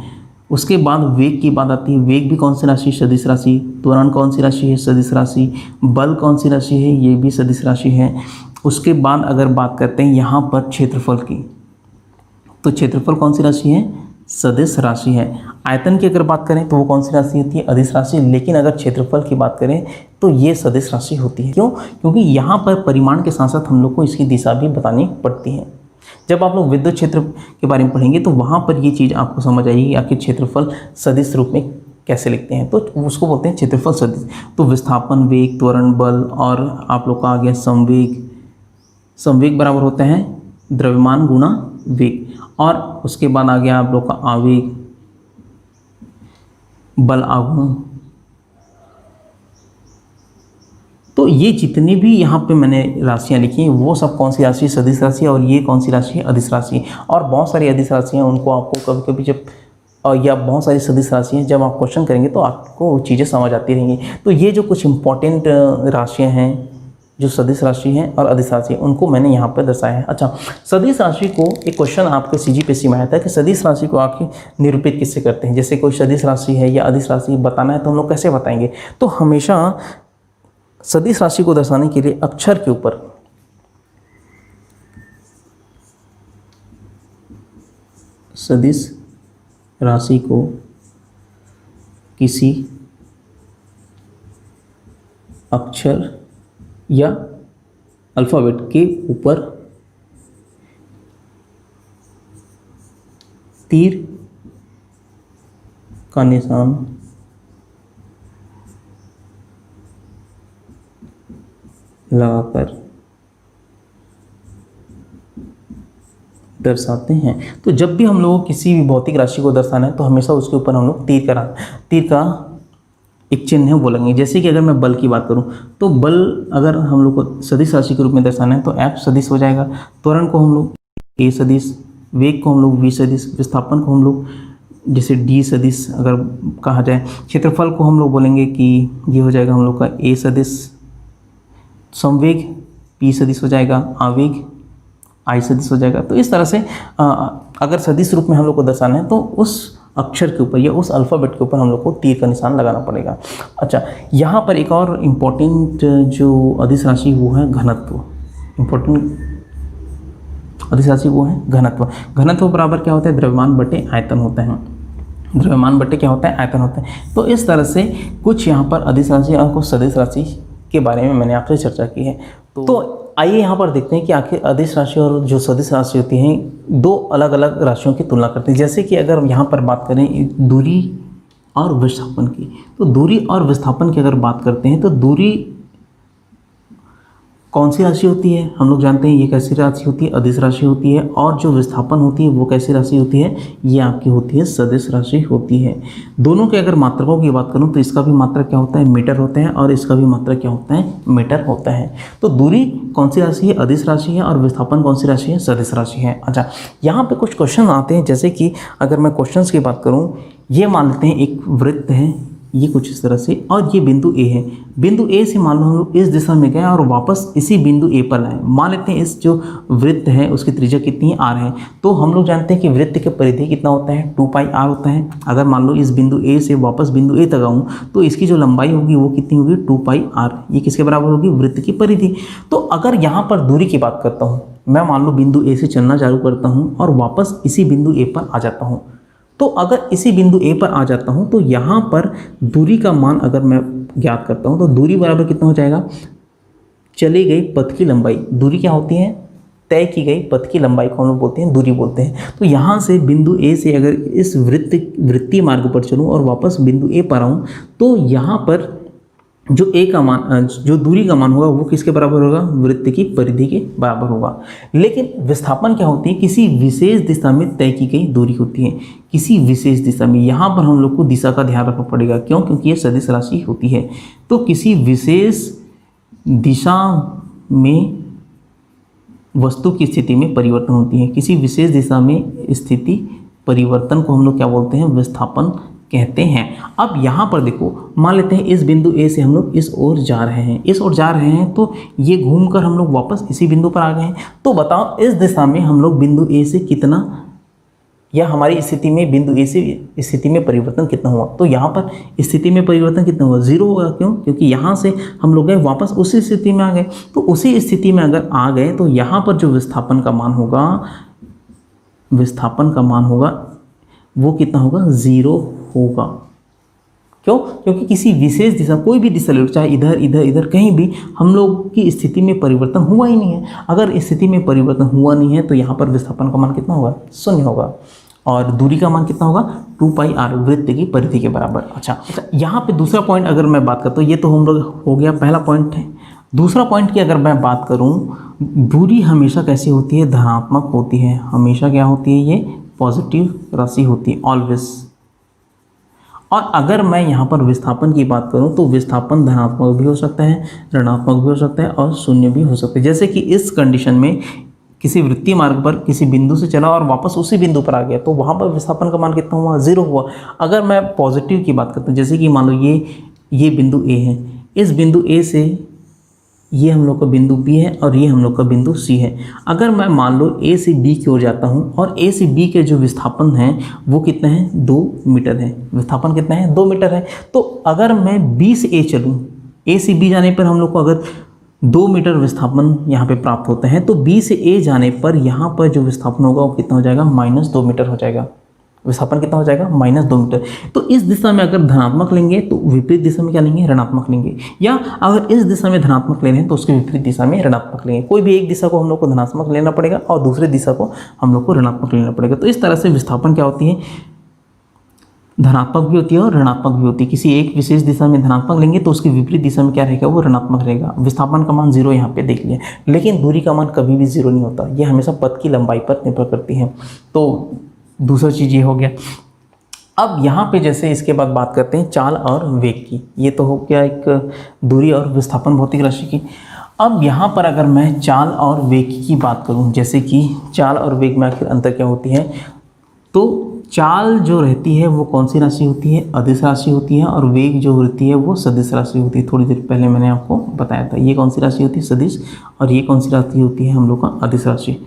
उसके बाद वेग की बात आती है, वेग भी कौन सी राशि, सदिश राशि। त्वरण कौन सी राशि है, सदिश राशि। बल कौन सी राशि है, ये भी सदिश राशि है। उसके बाद अगर बात करते हैं यहाँ पर क्षेत्रफल की, तो क्षेत्रफल कौन सी राशि है, सदिश राशि है। आयतन की अगर बात करें तो वो कौन सी राशि होती है, अदिश राशि। लेकिन अगर क्षेत्रफल की बात करें तो ये सदिश राशि होती है। क्यों, क्योंकि यहाँ पर परिमाण के साथ साथ हम लोग को इसकी दिशा भी बतानी पड़ती है। जब आप लोग विद्युत क्षेत्र के बारे में पढ़ेंगे तो वहाँ पर ये चीज़ आपको समझ आएगी आखिर क्षेत्रफल सदिश रूप में कैसे लिखते हैं। तो उसको बोलते हैं क्षेत्रफल सदिश। तो विस्थापन, वेग, त्वरण, बल और आप लोग का आ गया संवेग। संवेग बराबर होते हैं द्रव्यमान गुणा वेग। और उसके बाद आ गया आप लोग का आवेग, बल आघूर्ण। तो ये जितनी भी यहाँ पे मैंने राशियाँ लिखी हैं वो सब कौन सी राशि है, सदिश राशि है। और ये कौन सी राशि है, अदिश राशि। और बहुत सारी अदिश राशियाँ उनको आपको कभी कभी जब या बहुत सारी सदिश राशियाँ जब आप क्वेश्चन करेंगे तो आपको वो चीज़ें समझ आती रहेंगी। तो ये जो कुछ इंपॉर्टेंट राशियाँ हैं जो सदिश राशि हैं और अदिश राशि है, उनको मैंने यहाँ पर दर्शाया है। अच्छा, सदिश राशि को एक क्वेश्चन आपके CGPSC में आया था कि सदिश राशि को आखिर निरूपित किससे करते हैं। जैसे कोई सदिश राशि है या अदिश राशि बताना है तो हम लोग कैसे बताएंगे। तो हमेशा सदिश राशि को दर्शाने के लिए अक्षर के ऊपर सदिश राशि को किसी अक्षर या अल्फ़ाबेट के ऊपर तीर का निशान लगाकर दर्शाते हैं। तो जब भी हम लोग किसी भी भौतिक राशि को दर्शाना है तो हमेशा उसके ऊपर हम लोग तीर का एक चिन्ह है वो लगेंगे। जैसे कि अगर मैं बल की बात करूं तो बल अगर हम लोग को सदिश राशि के रूप में दर्शाना है तो F सदिश हो जाएगा, त्वरण को हम लोग A सदिश, वेग को हम लोग V सदिश, विस्थापन को हम लोग जैसे D सदिश अगर कहा जाए, क्षेत्रफल को हम लोग बोलेंगे कि ये हो जाएगा हम लोग का A सदिश, संवेग P सदिश हो जाएगा, आवेग I सदिश हो जाएगा। तो इस तरह से अगर सदिश रूप में हम लोग को दर्शाना है तो उस अक्षर के ऊपर या उस अल्फ़ाबेट के ऊपर हम लोग को तीर का निशान लगाना पड़ेगा। अच्छा, यहाँ पर एक और इम्पोर्टेंट जो अदिश राशि वो है घनत्व। इम्पोर्टेंट अदिश राशि वो है घनत्व। घनत्व बराबर क्या होता है? द्रव्यमान बटे आयतन होता है। द्रव्यमान बटे क्या होता है? आयतन होता है। तो इस तरह से कुछ यहाँ पर अदिश राशि और कुछ सदिश राशि के बारे में मैंने आपसे चर्चा की है। तो आइए यहाँ पर देखते हैं कि आखिर अदिश राशि और जो सदिश राशि होती हैं दो अलग अलग राशियों की तुलना करते हैं। जैसे कि अगर यहाँ पर बात करें दूरी और विस्थापन की, तो दूरी और विस्थापन की अगर बात करते हैं तो दूरी कौन सी राशि होती है? हम लोग जानते हैं ये कैसी राशि होती है? अदिश राशि होती है। और जो विस्थापन होती है वो कैसी राशि होती है? ये आपकी होती है सदिश राशि होती है। दोनों के अगर मात्रकों की बात करूं तो इसका भी मात्रक क्या होता है? मीटर होता है, और इसका भी मात्रक क्या होता है? मीटर होता है। तो दूरी कौन सी राशि है? अदिश राशि है। और विस्थापन कौन सी राशि है? सदिश राशि है। अच्छा, यहाँ पे कुछ क्वेश्चन आते हैं। जैसे कि अगर मैं क्वेश्चन की बात करूँ, ये मान लेते हैं एक वृत्त है, ये कुछ इस तरह से, और ये बिंदु ए है। बिंदु ए से मान लो हम लोग इस दिशा में गए और वापस इसी बिंदु ए पर आए। मान लेते हैं इस जो वृत्त है उसकी त्रिज्या कितनी है? r है। तो हम लोग जानते हैं कि वृत्त के परिधि कितना होता है? 2πr होता है। अगर मान लो इस बिंदु ए से वापस बिंदु ए तक आऊँ तो इसकी जो लंबाई होगी वो कितनी होगी? 2πr। ये किसके बराबर होगी? वृत्त की परिधि। तो अगर यहाँ पर दूरी की बात करता हूँ, मैं मान लो बिंदु ए से चलना चालू करता हूँ और वापस इसी बिंदु ए पर आ जाता हूँ, तो अगर इसी बिंदु ए पर आ जाता हूं तो यहाँ पर दूरी का मान अगर मैं ज्ञात करता हूं तो दूरी बराबर कितना हो जाएगा? चली गई पथ की लंबाई। दूरी क्या होती है? तय की गई पथ की लंबाई को हम लोग बोलते हैं दूरी बोलते हैं। तो यहाँ से बिंदु ए से अगर इस वृत्तीय मार्ग पर चलूँ और वापस बिंदु ए पर आऊँ तो यहाँ पर जो ए का मान, जो दूरी का मान होगा वो किसके बराबर होगा? वृत्त की परिधि के बराबर होगा। लेकिन विस्थापन क्या होती है? किसी विशेष दिशा में तय की गई दूरी होती है। किसी विशेष दिशा में, यहाँ पर हम लोग को दिशा का ध्यान रखना पड़ेगा। क्यों? क्योंकि ये सदिश राशि होती है। तो किसी विशेष दिशा में वस्तु की स्थिति में परिवर्तन होती है। किसी विशेष दिशा में स्थिति परिवर्तन को हम लोग क्या बोलते हैं? विस्थापन कहते हैं। अब यहाँ पर देखो, मान लेते हैं इस बिंदु ए से हम लोग इस ओर जा रहे हैं, इस ओर जा रहे हैं, तो ये घूमकर हम लोग वापस इसी बिंदु पर आ गए हैं। तो बताओ इस दिशा में हम लोग बिंदु ए से कितना, या हमारी स्थिति में बिंदु ए से स्थिति में परिवर्तन कितना हुआ? तो यहाँ पर स्थिति में परिवर्तन कितना हुआ? 0 होगा। क्यों? क्योंकि यहाँ से हम लोग गए वापस उसी स्थिति में आ गए। तो उसी स्थिति में अगर आ गए तो यहाँ पर जो विस्थापन का मान होगा, विस्थापन का मान होगा वो कितना होगा? 0 होगा। क्यों? क्योंकि किसी विशेष दिशा, कोई भी दिशा ले लो, चाहे इधर इधर इधर कहीं भी, हम लोग की स्थिति में परिवर्तन हुआ ही नहीं है। अगर स्थिति में परिवर्तन हुआ नहीं है तो यहाँ पर विस्थापन का मान कितना होगा? 0 होगा। और दूरी का मान कितना होगा? 2πr, वृत्त की परिधि के बराबर। अच्छा, यहाँ पे दूसरा पॉइंट अगर मैं बात करता हूँ, ये तो हम लोग हो गया पहला पॉइंट है। दूसरा पॉइंट की अगर मैं बात करूँ, दूरी हमेशा कैसी होती है? धनात्मक होती है। हमेशा क्या होती है? ये पॉजिटिव राशि होती है, ऑलवेज। और अगर मैं यहाँ पर विस्थापन की बात करूँ तो विस्थापन धनात्मक भी हो सकता है, ऋणात्मक भी हो सकता है, और शून्य भी हो सकता है। जैसे कि इस कंडीशन में किसी वृत्तीय मार्ग पर किसी बिंदु से चला और वापस उसी बिंदु पर आ गया तो वहाँ पर विस्थापन का मान कितना हुआ? 0 हुआ। अगर मैं पॉजिटिव की बात करता हूँ, जैसे कि मान लो ये बिंदु ए है, इस बिंदु ए से ये हम लोग का बिंदु बी है और ये हम लोग का बिंदु सी है। अगर मैं मान लो ए से बी की ओर जाता हूँ और ए से बी के जो विस्थापन है वो कितना है? 2 मीटर है। विस्थापन कितना है? 2 मीटर है। तो अगर मैं बी से ए चलूँ, ए से बी जाने पर हम लोग को अगर 2 मीटर विस्थापन यहाँ पे प्राप्त होता है, तो बी से ए जाने पर यहाँ पर जो विस्थापन होगा वो कितना हो जाएगा? -2 मीटर हो जाएगा। विस्थापन कितना हो जाएगा? -2 मीटर। तो इस दिशा में अगर धनात्मक लेंगे तो विपरीत दिशा में क्या लेंगे? ऋणात्मक लेंगे। या अगर इस दिशा में धनात्मक ले रहे हैं तो उसके विपरीत दिशा में ऋणात्मक लेंगे। कोई भी एक दिशा को हम लोग को धनात्मक लेना पड़ेगा और दूसरी दिशा को हम लोग को ऋणात्मक लेना पड़ेगा। तो इस तरह से विस्थापन क्या होती है? धनात्मक भी होती है और ऋणात्मक भी होती है। किसी एक विशेष दिशा में धनात्मक लेंगे तो उसकी विपरीत दिशा में क्या रहेगा? वो ऋणात्मक रहेगा। विस्थापन का मान 0 यहाँ पे देख लिया, लेकिन दूरी का मान कभी भी 0 नहीं होता। ये हमेशा पथ की लंबाई पर निर्भर करती है। तो दूसरा चीज़ ये हो गया। अब यहाँ पे जैसे इसके बाद बात करते हैं चाल और वेग की। ये तो हो गया एक दूरी और विस्थापन भौतिक राशि की। अब यहाँ पर अगर मैं चाल और वेग की बात करूँ, जैसे कि चाल और वेग में आखिर अंतर क्या होती है, तो चाल जो रहती है वो कौन सी राशि होती है, अदिश राशि होती है, और वेग जो होती है वो सदिश राशि होती है। थोड़ी देर पहले मैंने आपको बताया था। ये कौन सी राशि होती है, सदिश, और ये कौन सी राशि होती है हम लोग का, अदिश राशि,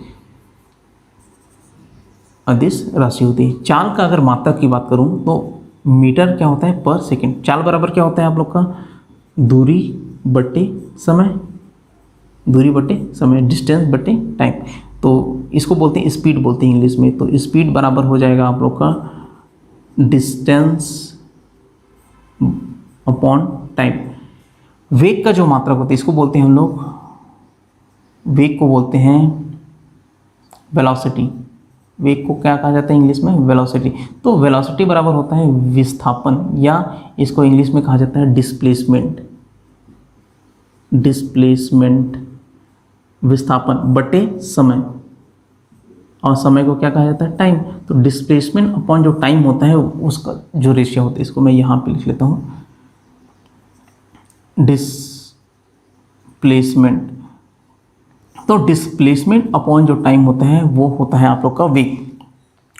अदिश राशि होती है। चाल का अगर मात्रक की बात करूं तो मीटर क्या होता है पर सेकंड। चाल बराबर क्या होता है आप लोग का, दूरी बटे समय, दूरी बटे समय, डिस्टेंस बटे टाइम। तो इसको बोलते हैं स्पीड, बोलते हैं इंग्लिश में। तो स्पीड बराबर हो जाएगा आप लोग का डिस्टेंस अपॉन टाइम। वेग का जो मात्रक होता है इसको बोलते हैं हम लोग, वेग को बोलते हैं वेलोसिटी। वेग को क्या कहा जाता है इंग्लिश में, वेलोसिटी। तो वेलोसिटी बराबर होता है विस्थापन, या इसको इंग्लिश में कहा जाता है डिस्प्लेसमेंट, डिस्प्लेसमेंट, विस्थापन बटे समय, और समय को क्या कहा जाता है, टाइम। तो डिस्प्लेसमेंट अपॉन जो टाइम होता है उसका जो रेशियो होता है, इसको मैं यहाँ पे लिख लेता हूँ, डिस्प्लेसमेंट। तो डिस्प्लेसमेंट अपॉन जो टाइम होता है वो होता है आप लोग का वेग।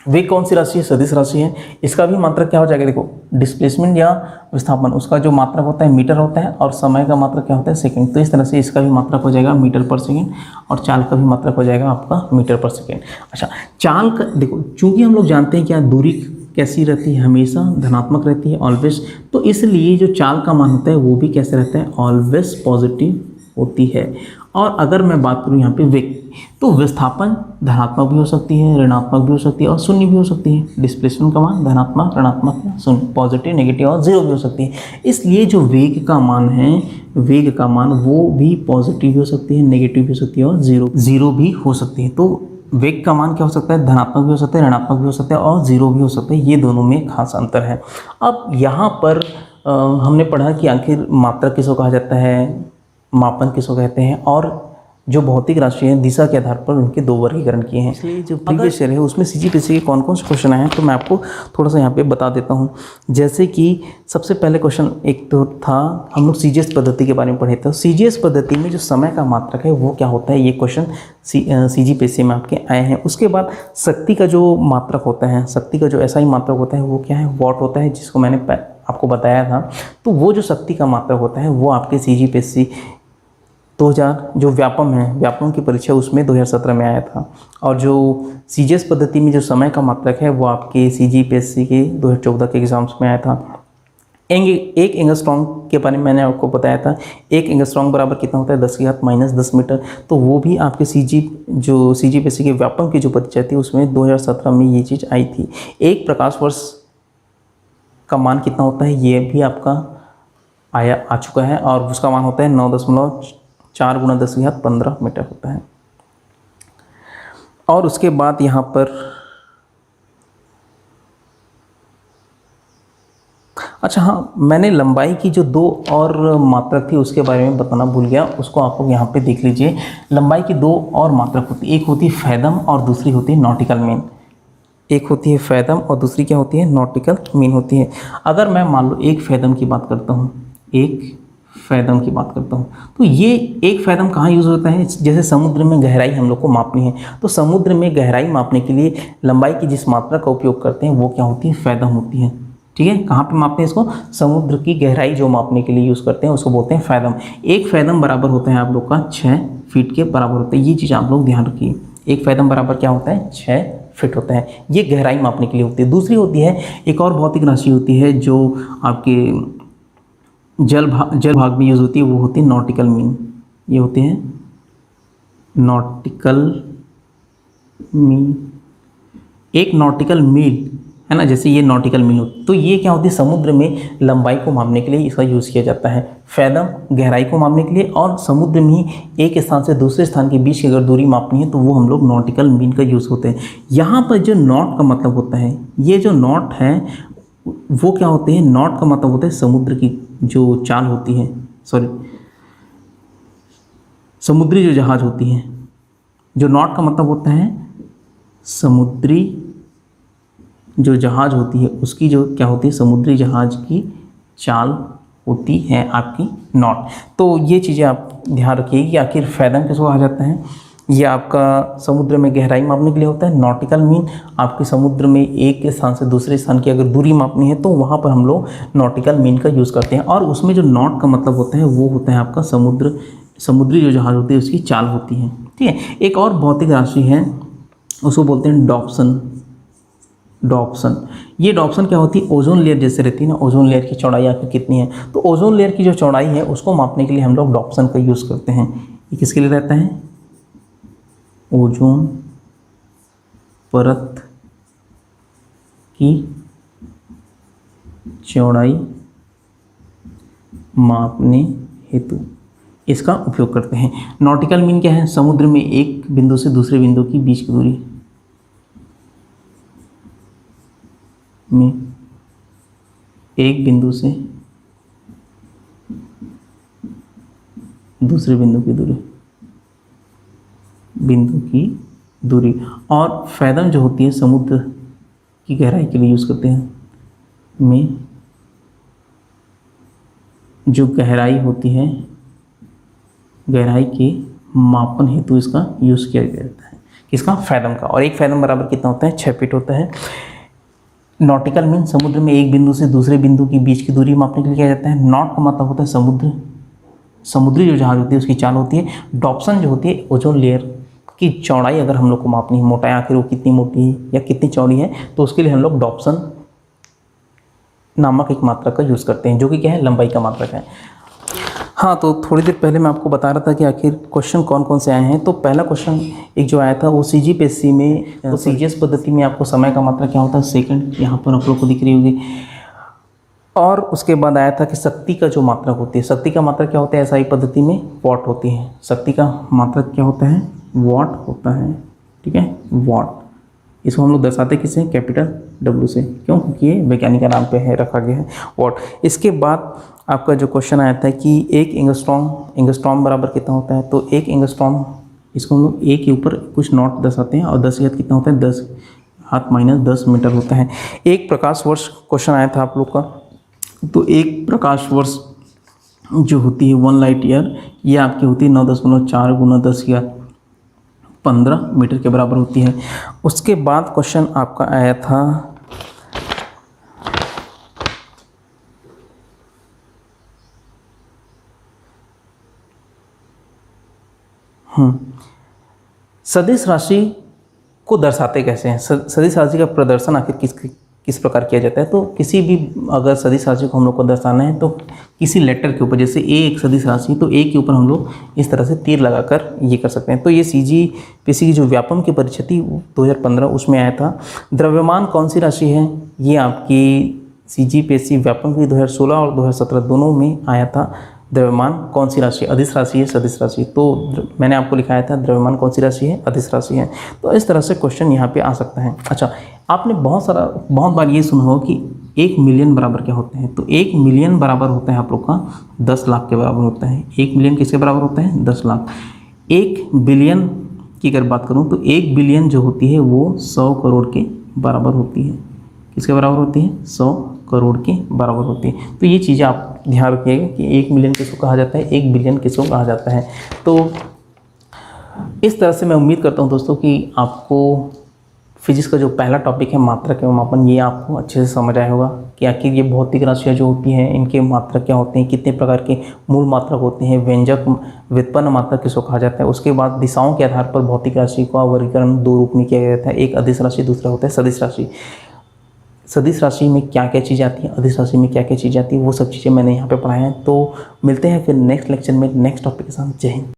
वेग कौन सी राशि है, सदिश राशि है। इसका भी मात्रक क्या हो जाएगा, देखो डिस्प्लेसमेंट या विस्थापन, उसका जो मात्रक होता है मीटर होता है, और समय का मात्रक क्या होता है, सेकंड। तो इस तरह से इसका भी मात्रक हो जाएगा मीटर पर सेकंड, और चाल का भी मात्रक हो जाएगा आपका मीटर पर सेकंड। अच्छा, चाल का देखो, चूंकि हम लोग जानते हैं क्या दूरी कैसी रहती है, हमेशा धनात्मक रहती है, ऑलवेज। तो इसलिए जो चाल का मान होता है वो भी कैसे रहता है, ऑलवेज पॉजिटिव होती है। और अगर मैं बात करूँ यहाँ पे वेग, तो विस्थापन धनात्मक भी हो सकती है, ऋणात्मक भी हो सकती है, और शून्य भी हो सकती है। डिस्प्लेसमेंट का मान धनात्मक, ऋणात्मक, शून्य, पॉजिटिव, नेगेटिव और जीरो भी हो सकती है। इसलिए जो वेग का मान है, वेग का मान वो भी पॉजिटिव भी हो सकती है, नेगेटिव भी हो सकती है, और जीरो भी हो सकती है। तो वेग का मान क्या हो सकता है, धनात्मक भी हो सकता है, ऋणात्मक भी हो सकता है, और जीरो भी हो सकता है। ये दोनों में खास अंतर है। अब यहाँ पर हमने पढ़ा कि आखिर मात्रक किसको कहा जाता है, मापन किसको कहते हैं, और जो भौतिक राशि है दिशा के आधार पर उनके दो वर्गीकरण किए हैं। इसलिए जो प्रीवियस ईयर है उसमें सीजीपीएससी के कौन कौन से क्वेश्चन आए हैं तो मैं आपको थोड़ा सा यहाँ पे बता देता हूँ। जैसे कि सबसे पहले क्वेश्चन एक तो था, हम लोग सीजीएस पद्धति के बारे में पढ़े थे। सीजीएस पद्धति में जो समय का मात्रक है वो क्या होता है, ये क्वेश्चन सीजीपीएससी में आपके आए हैं। उसके बाद शक्ति का जो मात्रक होता है, शक्ति का जो SI मात्रक होता है वो क्या है, वॉट होता है, जिसको मैंने आपको बताया था। तो वो जो शक्ति का मात्रक होता है वो आपके सीजीपीएससी 2000 जो व्यापम है, व्यापम की परीक्षा उसमें 2017 में आया था। और जो सीजीएस पद्धति में जो समय का मात्रक है वो आपके सीजीपीएससी के 2014 के एग्जाम्स में आया था। एक एंगस्ट्रॉन्ग के बारे में मैंने आपको बताया था। एक एंगस्ट्रॉन्ग बराबर कितना होता है, 10⁻⁻10 मीटर। तो वो भी आपके सीजीपीएससी के व्यापम की जो परीक्षा थी उसमें 2017 में ये चीज़ आई थी। एक प्रकाश वर्ष का मान कितना होता है, ये भी आपका आ चुका है, और उसका मान होता है 9.4 × 10⁻15 मीटर होता है। और उसके बाद यहाँ पर अच्छा हाँ, मैंने लंबाई की जो दो और मात्रक थी उसके बारे में बताना भूल गया, उसको आप लोग यहाँ पे देख लीजिए। लंबाई की दो और मात्रक होती है, एक होती है फैदम और दूसरी होती है नॉटिकल मीन। एक होती है फैदम और दूसरी क्या होती है, नॉटिकल मीन होती है। अगर मैं मान लो एक फैदम की बात करता हूँ, एक फैदम की बात करता हूँ, तो ये एक फैदम कहाँ यूज़ होता है, जैसे समुद्र में गहराई हम लोग को मापनी है, तो समुद्र में गहराई मापने के लिए लंबाई की जिस मात्रा का उपयोग करते हैं वो क्या होती है, फैदम होती है। ठीक है, कहाँ पे मापते हैं इसको, समुद्र की गहराई जो मापने के लिए यूज़ करते हैं उसको बोलते हैं फैदम। एक फैदम बराबर होता है आप लोग का 6 फीट के बराबर होता है। ये चीज़ आप लोग ध्यान रखिए, एक फैदम बराबर क्या होता है, 6 फीट होता है। ये गहराई मापने के लिए होती है। दूसरी होती है एक और भौतिक राशि होती है जो आपके जल भाग में यूज़ होती है, वो होती है नॉटिकल मीन। ये होते हैं नॉटिकल मीन, एक नॉटिकल मील है ना, जैसे ये नॉटिकल मील होती है। तो ये क्या होती है, समुद्र में लंबाई को मापने के लिए इसका यूज़ किया जाता है। फैदम गहराई को मापने के लिए, और समुद्र में ही एक स्थान से दूसरे स्थान के बीच की अगर दूरी मापनी है तो वो हम लोग नॉटिकल मीन का यूज़ होते हैं। यहाँ पर जो नॉट का मतलब होता है, ये जो नॉट है वो क्या होते हैं, नॉट का मतलब होता है समुद्र की जो चाल होती है, समुद्री जो जहाज होती है, जो नॉट का मतलब होता है समुद्री जो जहाज होती है उसकी जो क्या होती है, समुद्री जहाज की चाल होती है आपकी नॉट। तो ये चीज़ें आप ध्यान रखिए कि आखिर फैदम किसको कहा जाता है। ये आपका समुद्र में गहराई मापने के लिए होता है। नॉटिकल मीन आपके समुद्र में एक स्थान से दूसरे स्थान की अगर दूरी मापनी है तो वहाँ पर हम लोग नॉटिकल मीन का यूज़ करते हैं। और उसमें जो नॉट का मतलब होता है वो होता है आपका समुद्री जो जहाज होती है उसकी चाल होती है। ठीक है, एक और भौतिक राशि है उसको बोलते हैं डॉप्सन। ये डॉप्सन क्या होती है, ओजोन लेयर जैसे रहती है ना, ओजोन लेयर की चौड़ाई आखिर कितनी है, तो ओजोन लेयर की जो चौड़ाई है उसको मापने के लिए हम लोग डॉप्सन का यूज़ करते हैं। ये किसके लिए रहता है, ओजोन परत की चौड़ाई मापने हेतु इसका उपयोग करते हैं। नॉटिकल मीन क्या है, समुद्र में एक बिंदु से दूसरे बिंदु की बीच की दूरी में एक बिंदु से दूसरे बिंदु की दूरी और फैदम जो होती है समुद्र की गहराई के लिए यूज़ करते हैं। में जो गहराई होती है, गहराई के मापन हेतु इसका यूज़ किया जाता है। किसका, फैदम का। और एक फैदम बराबर कितना होता है, 6 फीट होता है। नॉटिकल मीन समुद्र में एक बिंदु से दूसरे बिंदु की बीच की दूरी मापने के लिए किया जाता है। नॉट का मतलब होता है समुद्री जो जहाज होती है उसकी चाल होती है। डॉप्सन जो होती है ओजोन लेयर की चौड़ाई अगर हम लोग को मापनी है, मोटाई आखिर वो कितनी मोटी है या कितनी चौड़ी है, तो उसके लिए हम लोग डॉप्सन नामक एक मात्रक का यूज़ करते हैं जो कि क्या है, लंबाई का मात्रक है। हाँ, तो थोड़ी देर पहले मैं आपको बता रहा था कि आखिर क्वेश्चन कौन कौन से आए हैं। तो पहला क्वेश्चन एक जो आया था वो CGPSC में, तो CGS पद्धति में आपको समय का मात्रक क्या होता है, सेकंड, यहाँ पर आप लोग को दिख रही होगी। और उसके बाद आया था कि शक्ति का जो मात्रक होती है, शक्ति का मात्रक क्या होता है, SI पद्धति में वॉट होती है। शक्ति का मात्रक क्या होता है, वॉट होता है। ठीक है, वॉट। इसको हम लोग दर्शाते किससे, कैपिटल W से। क्यों, क्योंकि ये वैज्ञानिक का नाम पे है, रखा गया है वॉट। इसके बाद आपका जो क्वेश्चन आया था कि एक एंगस्ट्रॉम बराबर कितना होता है, तो एक एंगस्ट्रॉम, इसको हम लोग एक के ऊपर कुछ नॉट दर्शाते हैं और 10 की घात कितना होता है, 10 हाथ माइनस 10 मीटर होता है। एक प्रकाश वर्ष क्वेश्चन आया था आप लोग का, तो एक प्रकाश वर्ष जो होती है 1 लाइट ईयर, ये आपकी होती है 9.4 गुना 10 की घात 15 मीटर के बराबर होती है। उसके बाद क्वेश्चन आपका आया था सदिश राशि को दर्शाते कैसे हैं, सदिश राशि का प्रदर्शन आखिर किस प्रकार किया जाता है। तो किसी भी अगर सदिश राशि को हम लोग को दर्शाना है तो किसी लेटर के ऊपर, जैसे ए एक सदिश राशि, तो ए के ऊपर हम लोग इस तरह से तीर लगाकर ये कर सकते हैं। तो ये CGPSC की जो व्यापम की परीक्षा थी 2015 उसमें आया था। द्रव्यमान कौन सी राशि है, ये आपकी CGPSC व्यापम की 2016 और 2017 दोनों में आया था। द्रव्यमान कौन सी राशि, अदिश राशि है, सदिश राशि। तो मैंने आपको लिखाया था द्रव्यमान कौन सी राशि है, अदिश राशि है। तो इस तरह से क्वेश्चन यहाँ पे आ सकता है। अच्छा, आपने बहुत बार ये सुना हो कि 1 मिलियन बराबर क्या होते हैं। तो 1 मिलियन बराबर होता है आप लोग का 10 लाख के बराबर होता है। 1 मिलियन किसके बराबर होता है, 10 लाख। 1 बिलियन की अगर बात करूँ तो 1 बिलियन जो होती है वो 100 करोड़ के बराबर होती है। किसके बराबर होती है, 100 करोड़ के बराबर होती है। तो ये चीज़ें आप ध्यान रखिएगा कि 1 मिलियन किसको कहा जाता है, 1 बिलियन किसको कहा जाता है। तो इस तरह से मैं उम्मीद करता हूँ दोस्तों कि आपको फिजिक्स का जो पहला टॉपिक है मात्रक एवं मापन, ये आपको अच्छे से समझ आया होगा कि आखिर ये भौतिक राशियाँ जो होती हैं इनके मात्रक क्या होते हैं, कितने प्रकार के मूल मात्रक होते हैं, व्यंजक व्युत्पन्न मात्रक किसको कहा जाता है। उसके बाद दिशाओं के आधार पर भौतिक राशि का वर्गीकरण 2 रूप में किया जाता है, एक अदिश राशि, दूसरा होता है सदिश राशि। सदिश राशि में क्या क्या चीज़ें आती हैं, अदिश राशि में क्या क्या चीज़ें आती हैं, वो सब चीज़ें मैंने यहाँ पे पढ़ाया है। तो मिलते हैं फिर नेक्स्ट लेक्चर में नेक्स्ट टॉपिक के साथ। जय हिंद।